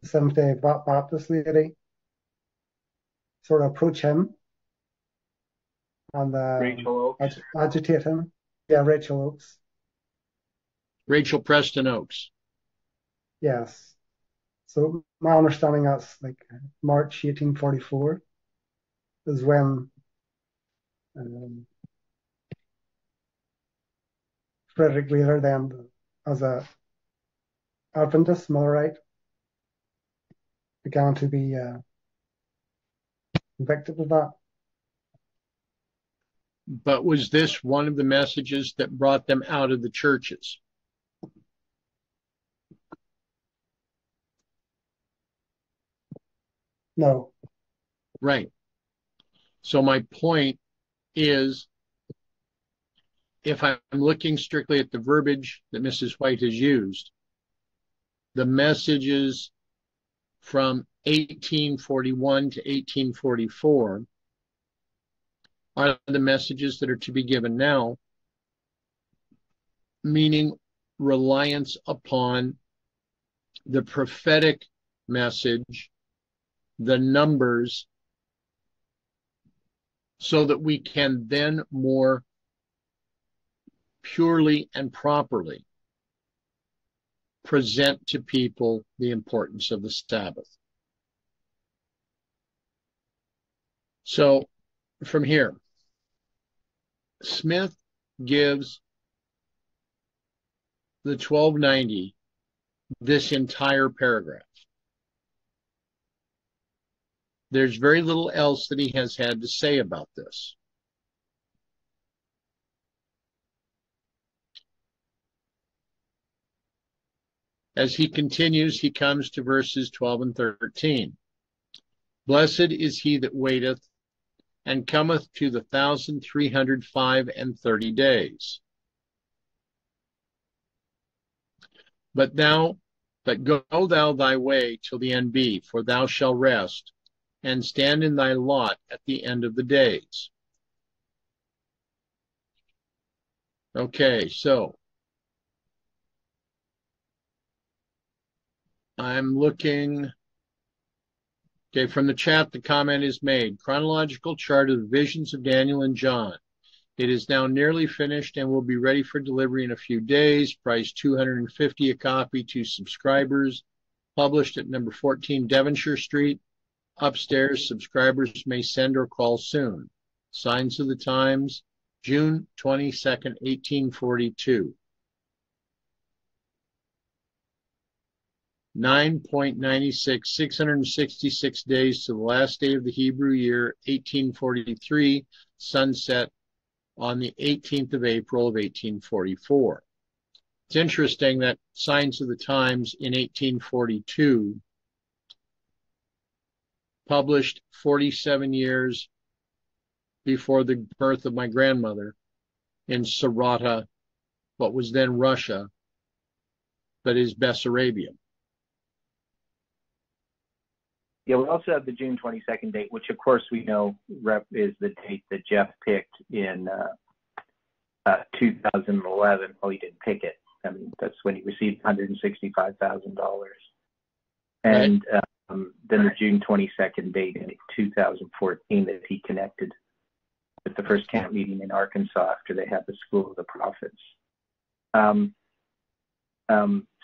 the Seventh-day Baptist lady sort of approach him and Rachel Oakes. agitate him. Yeah, Rachel Oakes. Rachel Preston Oakes. Yes. So my understanding that's like March 1844 is when Frederick Wheeler then, as a Adventist Millerite, began to be convicted of that. But was this one of the messages that brought them out of the churches? No. Right. So my point is, if I'm looking strictly at the verbiage that Mrs. White has used, the messages from 1841 to 1844 are the messages that are to be given now, meaning reliance upon the prophetic message, the numbers, so that we can then more purely and properly present to people the importance of the Sabbath. So from here, Smith gives the 1290 this entire paragraph. There's very little else that he has had to say about this. As he continues, he comes to verses 12 and 13. Blessed is he that waiteth, and cometh to the 1335 days. But go thou thy way till the end be, for thou shalt rest, and stand in thy lot at the end of the days. Okay, so I'm looking. Okay, from the chat, the comment is made. Chronological chart of the visions of Daniel and John. It is now nearly finished and will be ready for delivery in a few days. Price $250 a copy to subscribers. Published at number 14 Devonshire Street. Upstairs, subscribers may send or call soon. Signs of the Times, June 22nd, 1842. 9.96, 666 days to the last day of the Hebrew year, 1843, sunset on the 18th of April of 1844. It's interesting that Signs of the Times in 1842, published 47 years before the birth of my grandmother in Sarata, what was then Russia, but is Bessarabia. Yeah, we also have the June 22nd date, which of course we know is the date that Jeff picked in 2011. Well, he didn't pick it. I mean, that's when he received $165,000. And then the June 22nd date in 2014 that he connected with the first camp meeting in Arkansas after they had the School of the Prophets.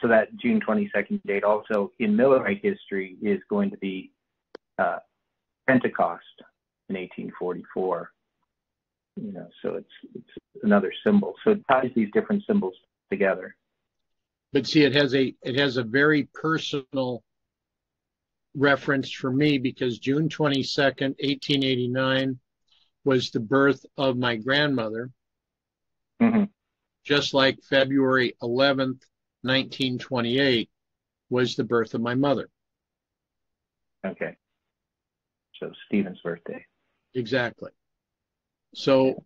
So that June 22nd date also in Millerite history is going to be Pentecost in 1844. You know, so it's another symbol. So it ties these different symbols together. But see, it has a very personal reference for me, because June 22nd, 1889 was the birth of my grandmother, just like February 11th, 1928 was the birth of my mother. Okay. So Stephen's birthday. Exactly. So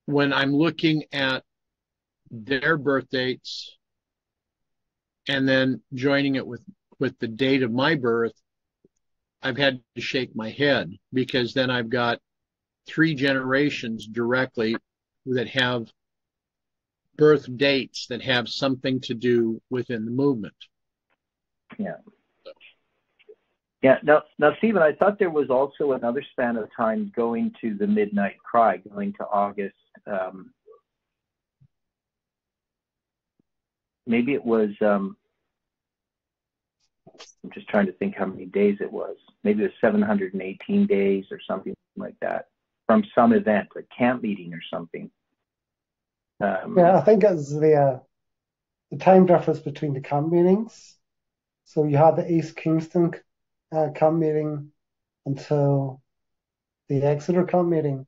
when I'm looking at their birth dates and then joining it with the date of my birth, I've had to shake my head, because then I've got 3 generations directly that have birth dates that have something to do within the movement. Yeah. Yeah. Now, Stephen, I thought there was also another span of time going to the Midnight Cry, going to August. Maybe it was. I'm just trying to think how many days it was. Maybe it was 718 days or something like that, from some event, a camp meeting or something. Yeah, I think it's the time difference between the camp meetings. So you had the East Kingston camp meeting until the Exeter camp meeting,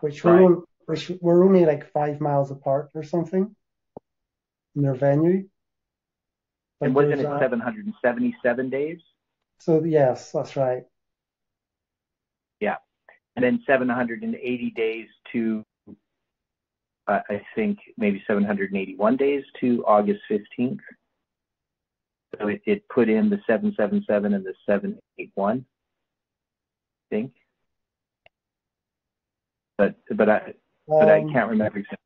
which were only like 5 miles apart or something in their venue. And wasn't it 777 days? So yes, that's right. Yeah, and then 780 days to, I think maybe 781 days to August 15th. So it put in the 777 and the 781, I think. But I can't remember exactly.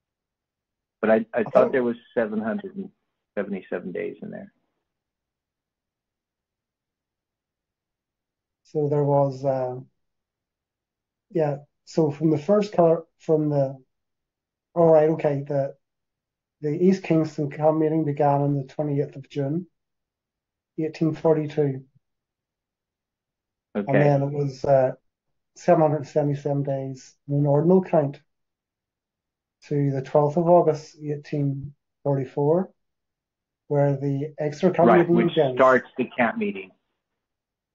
But I thought there was 777 days in there. So there was, so from the first color, all right, okay, the East Kingston camp meeting began on the 28th of June, 1842. Okay. And then it was 777 days in an ordinal count to the 12th of August, 1844, where the extra camp meeting which begins. Starts the camp meeting.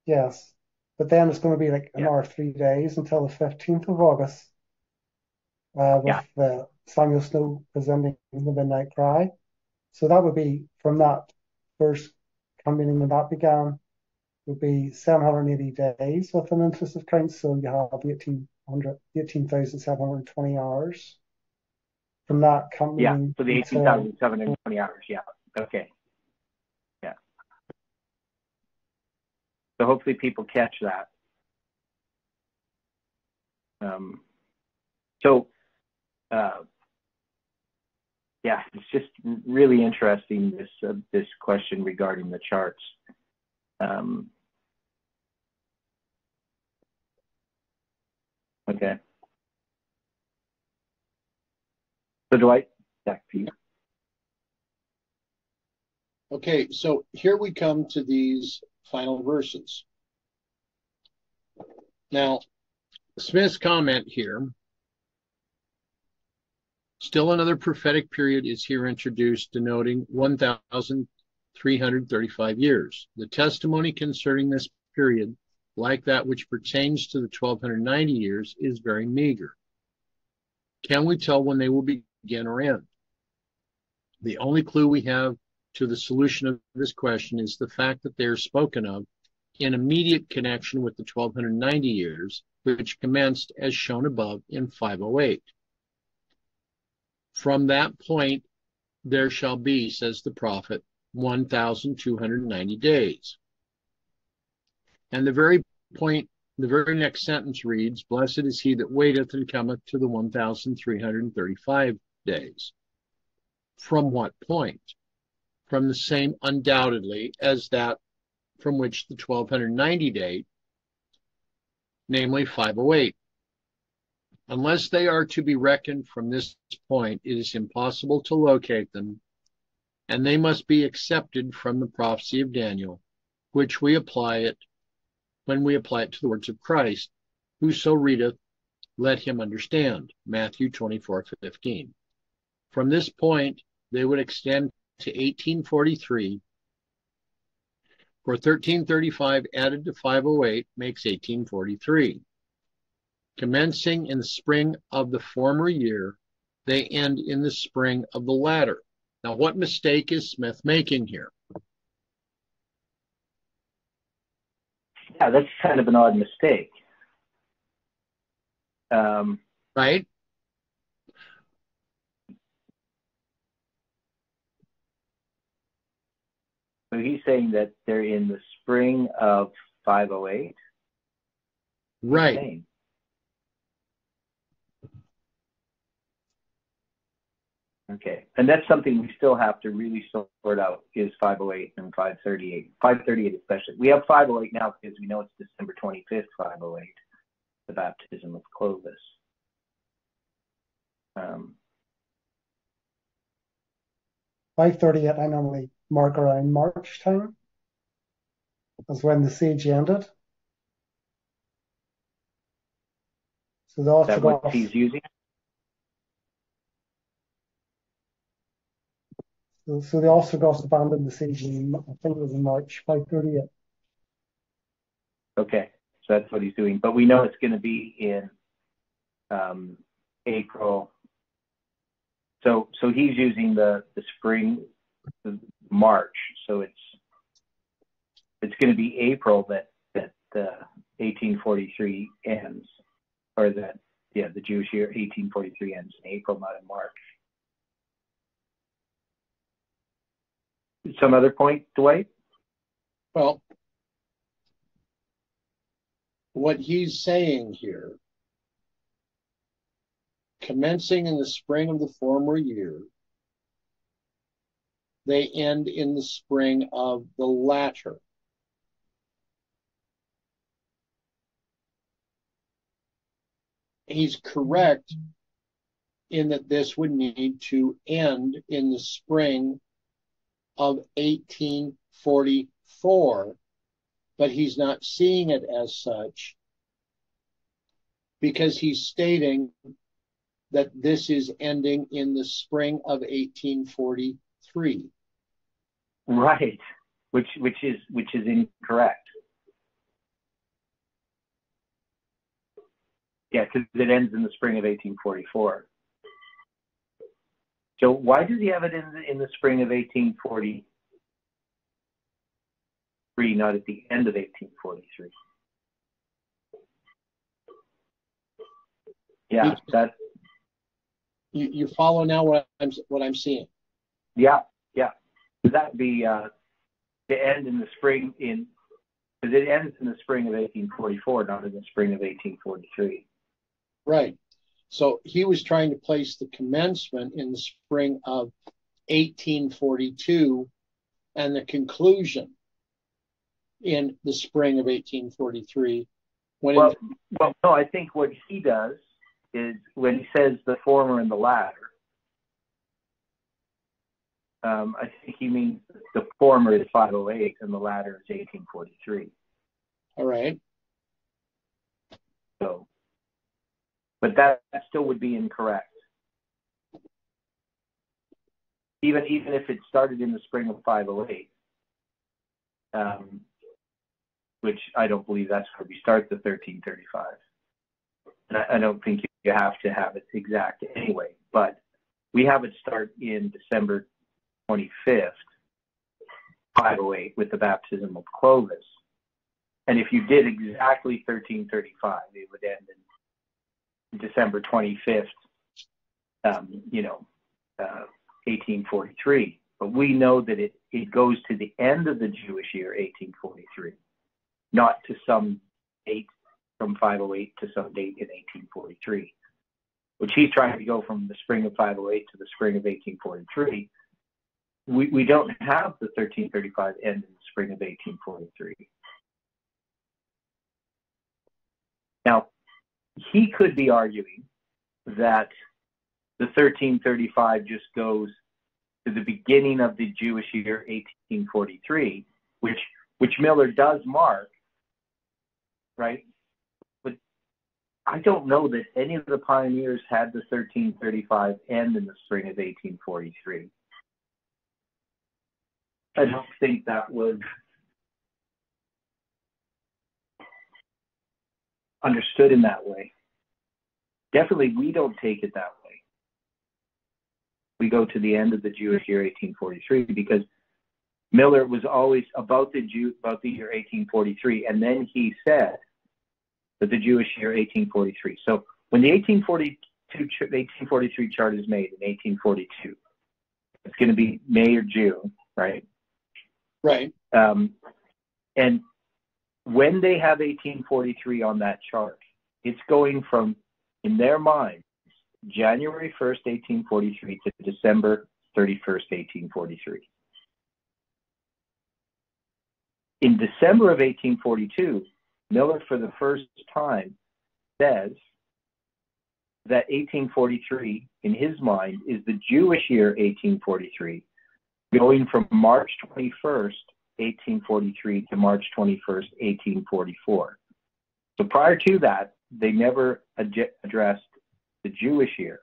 Yes. But then it's going to be like another 3 days until the 15th of August, with Samuel Snow presenting the Midnight Cry. So that would be from that first camp meeting when that began, would be 780 days with an inclusive count. So you have 18,720 hours from that camp meeting. Yeah, so the 18,720 hours, yeah. Okay. Yeah. So hopefully people catch that. It's just really interesting, this question regarding the charts. Okay. So Dwight, back to you. Okay, so here we come to these final verses. Now, Smith's comment here, still another prophetic period is here introduced, denoting 1,335 years. The testimony concerning this period, like that which pertains to the 1,290 years, is very meager. Can we tell when they will begin or end? The only clue we have to the solution of this question is the fact that they are spoken of in immediate connection with the 1,290 years, which commenced as shown above in 508. From that point, there shall be, says the prophet, 1,290 days. And the very point The very next sentence reads, "Blessed is he that waiteth and cometh to the 1,335 days." From what point? From the same, undoubtedly, as that from which the 1,290 date, namely 508. Unless they are to be reckoned from this point, it is impossible to locate them, and they must be accepted from the prophecy of Daniel, which we apply it when we apply it to the words of Christ. Whoso readeth, let him understand. Matthew 24:15. From this point, they would extend to 1843, for 1335 added to 508 makes 1843. Commencing in the spring of the former year, they end in the spring of the latter. Now, what mistake is Smith making here? Yeah, that's kind of an odd mistake. Right? So he's saying that they're in the spring of 508. Right. Okay, and that's something we still have to really sort out, is 508 and 538. 538 especially. We have 508 now because we know it's December 25th, 508, the baptism of Clovis. 538, I normally mark around March time. That's when the siege ended. So the Is that what he's using? So the Ostrogoths abandoned the siege in, I think it was in March 538. Okay, so that's what he's doing. But we know it's going to be in April. So he's using the spring, March. So it's going to be April that the 1843 ends, or that the Jewish year 1843 ends in April, not in March. Some other point, Dwight? Well, what he's saying here, commencing in the spring of the former year, they end in the spring of the latter. He's correct in that this would need to end in the spring of 1844, but he's not seeing it as such because he's stating that this is ending in the spring of 1843. Right, which is incorrect. Yeah, because it ends in the spring of 1844. So why does he have it in the spring of 1843, not at the end of 1843? Yeah, that. You follow now what I'm seeing? Yeah. That would be to end in the spring because it ends in the spring of 1844, not in the spring of 1843. Right. So he was trying to place the commencement in the spring of 1842 and the conclusion in the spring of 1843. Well, no, I think what he does is when he says the former and the latter, I think he means the former is 508 and the latter is 1843. All right. So, but that still would be incorrect. Even if it started in the spring of 508, which I don't believe that's where we start the 1335. And I don't think you have to have it exact anyway, but we have it start in December 25th, 508, with the baptism of Clovis. And if you did exactly 1335, it would end in December 25th, 1843. But we know that it goes to the end of the Jewish year, 1843, not to some date from 508 to some date in 1843, which he's trying to go from the spring of 508 to the spring of 1843. We don't have the 1335 end in the spring of 1843. Now, he could be arguing that the 1335 just goes to the beginning of the Jewish year 1843, which Miller does mark, right? But I don't know that any of the pioneers had the 1335 end in the spring of 1843. I don't think that was understood in that way. Definitely, we don't take it that way. We go to the end of the Jewish year 1843 because Miller was always about the year 1843, and then he said that the Jewish year 1843. So when the 1843 chart is made in 1842, it's going to be May or June, right? Right. And when they have 1843 on that chart, it's going from, in their minds, January 1st, 1843 to December 31st, 1843. In December of 1842, Miller, for the first time, says that 1843, in his mind, is the Jewish year 1843, going from March 21st, 1843 to March 21st, 1844. So prior to that, they never addressed the Jewish year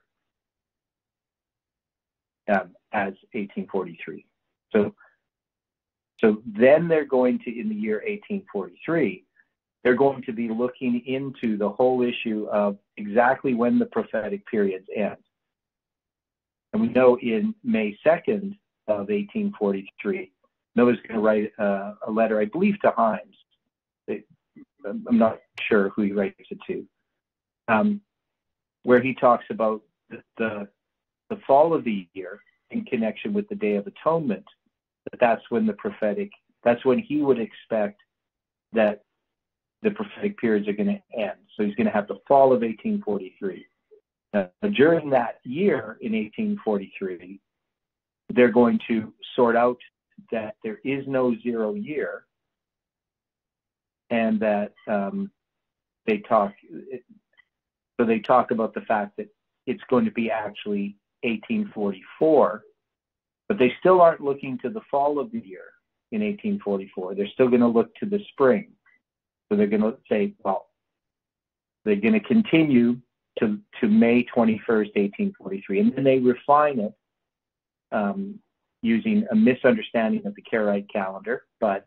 as 1843. So then they're going to, in the year 1843, they're going to be looking into the whole issue of exactly when the prophetic periods end. And we know in May 2nd of 1843, Miller's going to write a letter, I believe, to Himes. I'm not sure who he writes it to, where he talks about the fall of the year in connection with the Day of Atonement. That's when that's when he would expect that the prophetic periods are going to end. So he's going to have the fall of 1843. During that year in 1843, they're going to sort out that there is no 0 year, and that they talk about the fact that it's going to be actually 1844, but they still aren't looking to the fall of the year in 1844. They're still going to look to the spring. So they're going to say, well, they're going to continue to May 21st, 1843, and then they refine it using a misunderstanding of the Karaite calendar, but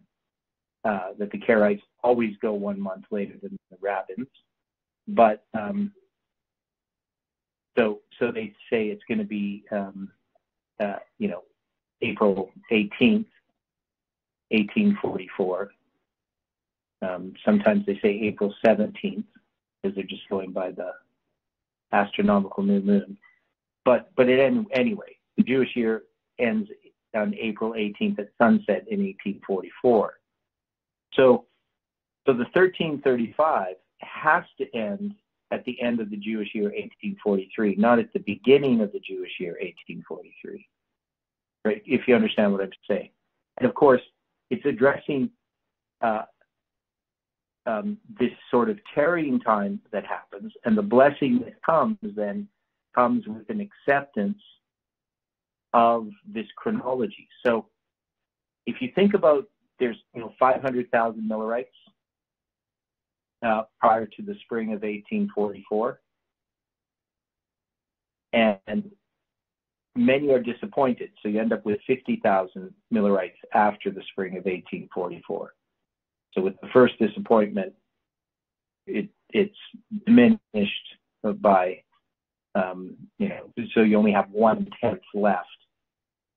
that the Karaites always go 1 month later than the rabbins. But so they say it's going to be April 18th, 1844. Sometimes they say April 17th because they're just going by the astronomical new moon. But anyway, the Jewish year ends on April 18th at sunset in 1844. So the 1335 has to end at the end of the Jewish year 1843, not at the beginning of the Jewish year 1843. Right? If you understand what I'm saying. And of course, it's addressing this sort of tarrying time that happens, and the blessing that comes with an acceptance of this chronology. So if you think about, there's 500,000 Millerites prior to the spring of 1844, and many are disappointed. So you end up with 50,000 Millerites after the spring of 1844. So with the first disappointment, it's diminished by, so you only have 1/10 left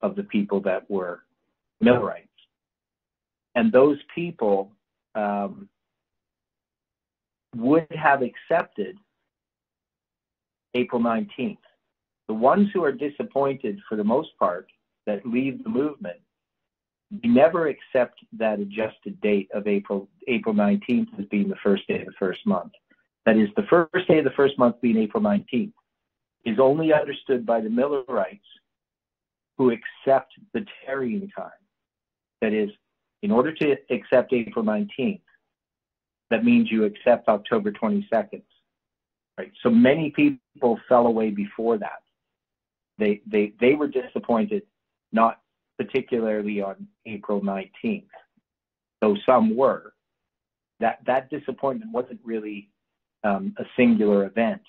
of the people that were Millerites. And those people would have accepted April 19th. The ones who are disappointed, for the most part, that leave the movement, we never accept that adjusted date of April 19th as being the first day of the first month. That is, the first day of the first month being April 19th is only understood by the Millerites who accept the tarrying time. That is, in order to accept April 19th, that means you accept October 22nd. Right? So many people fell away before that. They were disappointed, not particularly on April 19th, though some were. That disappointment wasn't really a singular event.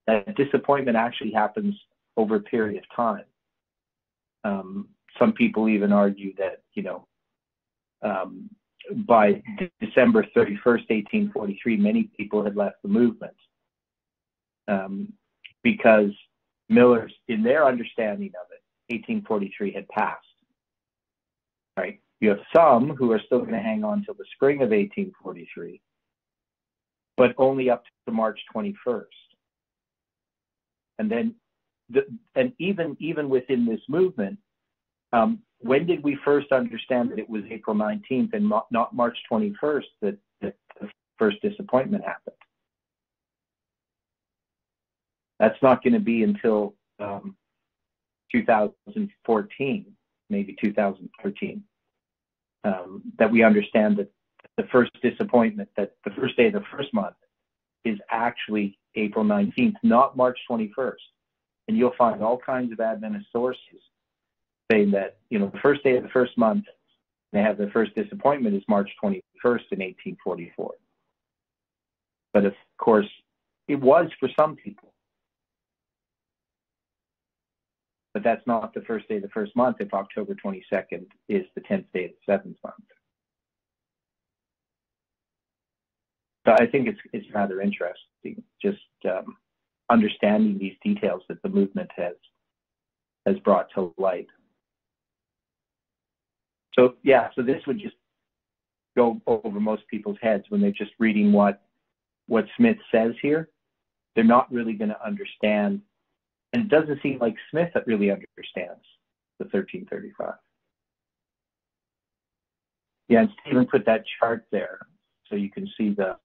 That disappointment actually happens over a period of time. Some people even argue that, by December 31st, 1843, many people had left the movement because Millers, in their understanding of it, 1843 had passed. Right? You have some who are still going to hang on till the spring of 1843, but only up to March 21st. And then, even within this movement, when did we first understand that it was April 19th and not March 21st that the first disappointment happened? That's not going to be until 2014, maybe 2013, that we understand that the first disappointment, that the first day of the first month is actually April 19th, not March 21st. And you'll find all kinds of Adventist sources saying that, the first day of the first month, they have their first disappointment is March 21st in 1844. But of course, it was for some people. But that's not the first day of the first month if October 22nd is the 10th day of the seventh month. So I think it's rather interesting, just understanding these details that the movement has brought to light. So this would just go over most people's heads when they're just reading what Smith says here. They're not really going to understand, and it doesn't seem like Smith really understands the 1335. Yeah, and Stephen put that chart there so you can see the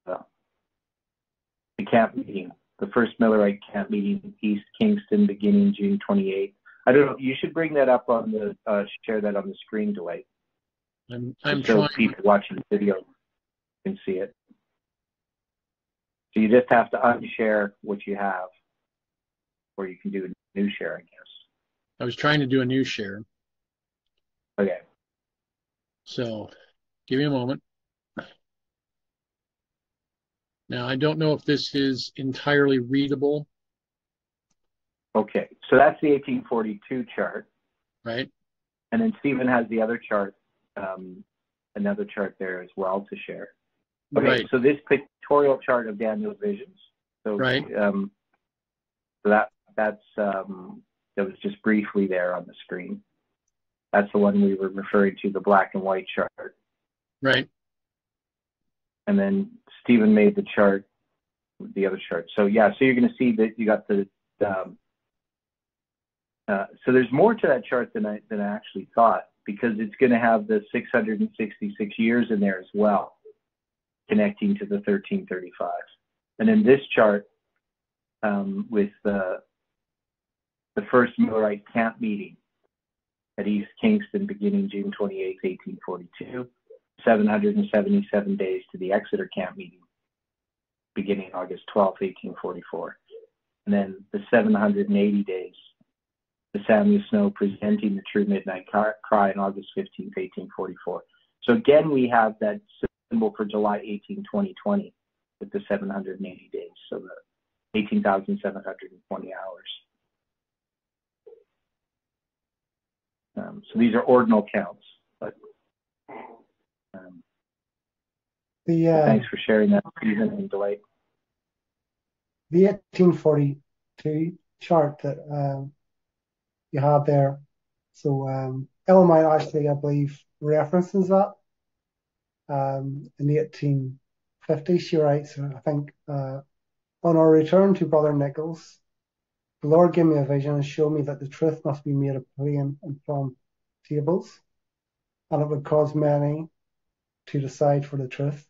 camp meeting, the first Millerite camp meeting in East Kingston beginning June 28th. I don't know, you should bring that up on the, share that on the screen, Dwight. I'm so trying. People watching the video can see it. So you just have to unshare what you have, or you can do a new share, I guess. I was trying to do a new share. Okay. So give me a moment. Now, I don't know if this is entirely readable. Okay, so that's the 1842 chart. Right. And then Stephen has the other chart, another chart there as well to share. Okay, right. So this pictorial chart of Daniel's visions. So, right. So that was just briefly there on the screen. That's the one we were referring to, the black and white chart. Right. And then Stephen made the chart, the other chart. So so you're going to see that you got the. So there's more to that chart than I actually thought, because it's going to have the 666 years in there as well, connecting to the 1335. And in this chart, with the first Millerite camp meeting at East Kingston beginning June 28, 1842, 777 days to the Exeter camp meeting beginning August 12, 1844, and then the 780 days to Samuel Snow presenting the true midnight cry on August 15, 1844. So again, we have that symbol for July 18, 2020 with the 780 days, so the 18,720 hours. So these are ordinal counts, but thanks for sharing that, Stephen and Dwight. The 1842 chart that you had there, so Elmine actually, I believe, references that in the 1850s. She writes, I think, on our return to Brother Nichols, the Lord gave me a vision and showed me that the truth must be made plain and from tables. and it would cause many to decide for the truth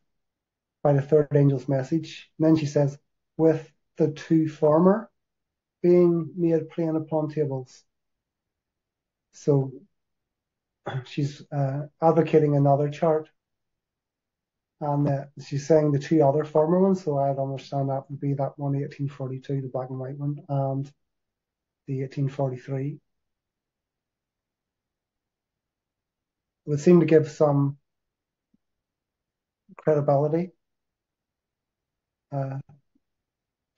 by the third angel's message. And then she says, with the two former being made plain upon tables. So she's advocating another chart. And she's saying the two other former ones, so I'd understand that would be that one, 1842, the black and white one, and the 1843. It would seem to give some credibility to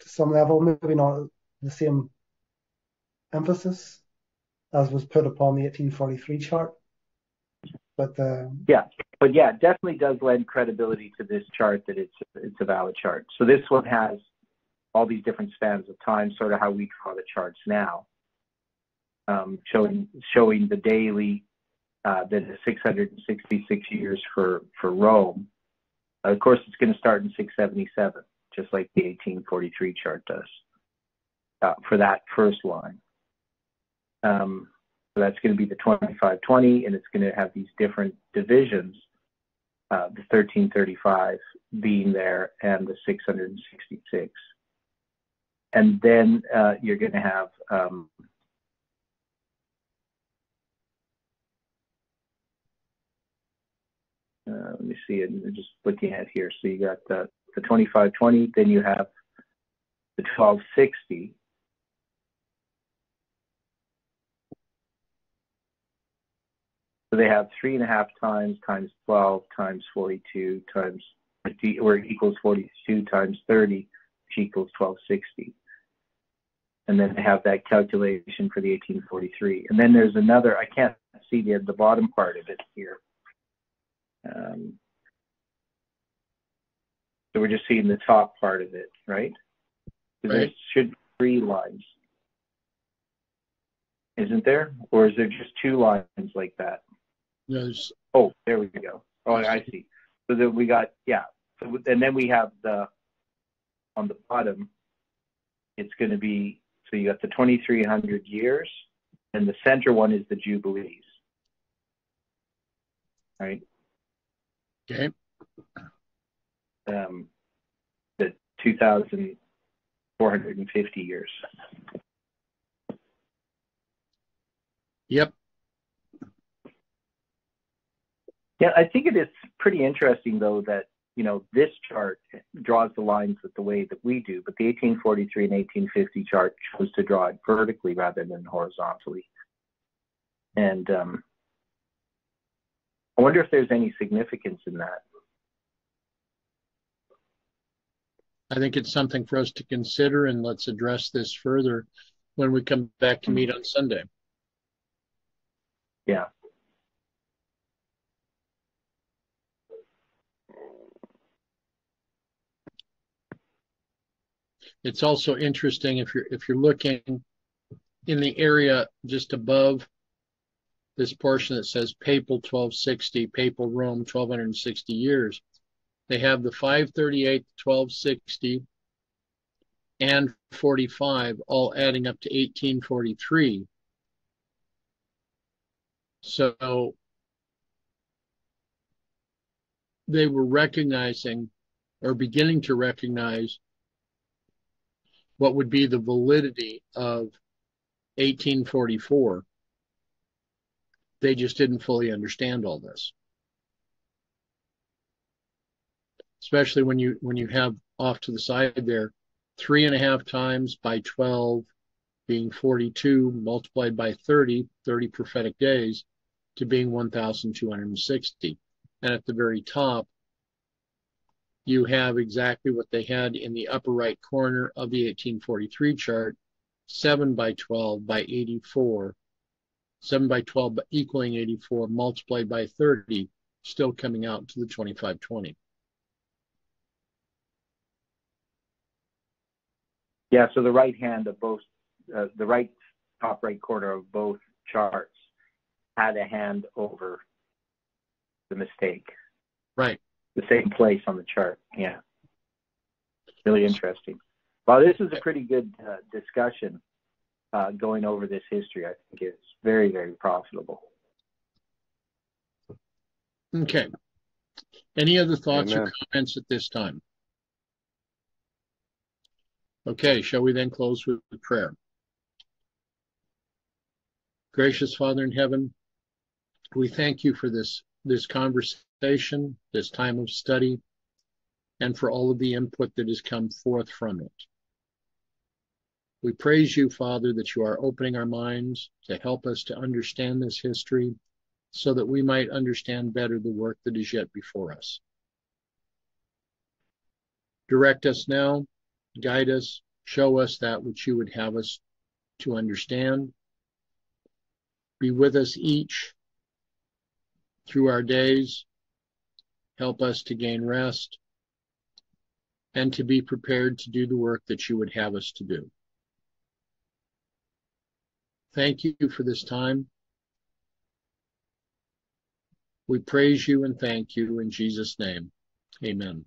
some level, maybe not the same emphasis as was put upon the 1843 chart. But yeah, it definitely does lend credibility to this chart that it's a valid chart. So this one has all these different spans of time, sort of how we draw the charts now, showing the daily that is 666 years for Rome. Of course, it's going to start in 677, just like the 1843 chart does for that first line. So that's going to be the 2520, and it's going to have these different divisions, the 1335 being there and the 666. And then you're going to have let me see, I'm just looking at here. So you got the 2520, then you have the 1260. So they have 3.5 times 12 times 42 times, or equals 42 times 30, which equals 1260. And then they have that calculation for the 1843. And then there's another, I can't see the bottom part of it here. So we're just seeing the top part of it, right? So there should be 3 lines. Isn't there? Or is there just 2 lines like that? Oh, there we go. Oh, I see. So then we got, So, and then we have on the bottom, it's going to be, so you got the 2,300 years, and the center one is the Jubilees. Right? Okay. The 2,450 years. Yep. Yeah, I think it is pretty interesting, though, that, this chart draws the lines the way that we do, but the 1843 and 1850 chart chose to draw it vertically rather than horizontally. And I wonder if there's any significance in that. I think it's something for us to consider, and let's address this further when we come back to meet on Sunday. Yeah. It's also interesting if you're looking in the area just above this portion that says Papal 1260, Papal Rome 1260 years. They have the 538, 1260, and 45 all adding up to 1843. So they were recognizing or beginning to recognize what would be the validity of 1844. They just didn't fully understand all this. Especially when you have off to the side there, 3.5 times by 12 being 42 multiplied by 30 prophetic days to being 1,260. And at the very top, you have exactly what they had in the upper right corner of the 1843 chart, 7 by 12 by 84, 7 by 12 equaling 84 multiplied by 30, still coming out to the 2520. Yeah, so the right hand of both, the right top right corner of both charts had a hand over the mistake. Right. The same place on the chart. Yeah. Really interesting. Well, this is a pretty good discussion going over this history. I think it's very, very profitable. Okay. Any other thoughts Amen. or comments at this time? Okay, shall we then close with prayer? Gracious Father in heaven, we thank you for this conversation, this time of study, and for all of the input that has come forth from it. We praise you, Father, that you are opening our minds to help us to understand this history so that we might understand better the work that is yet before us. Direct us now, guide us, show us that which you would have us to understand. Be with us each through our days. Help us to gain rest and to be prepared to do the work that you would have us to do. Thank you for this time. We praise you and thank you in Jesus' name. Amen.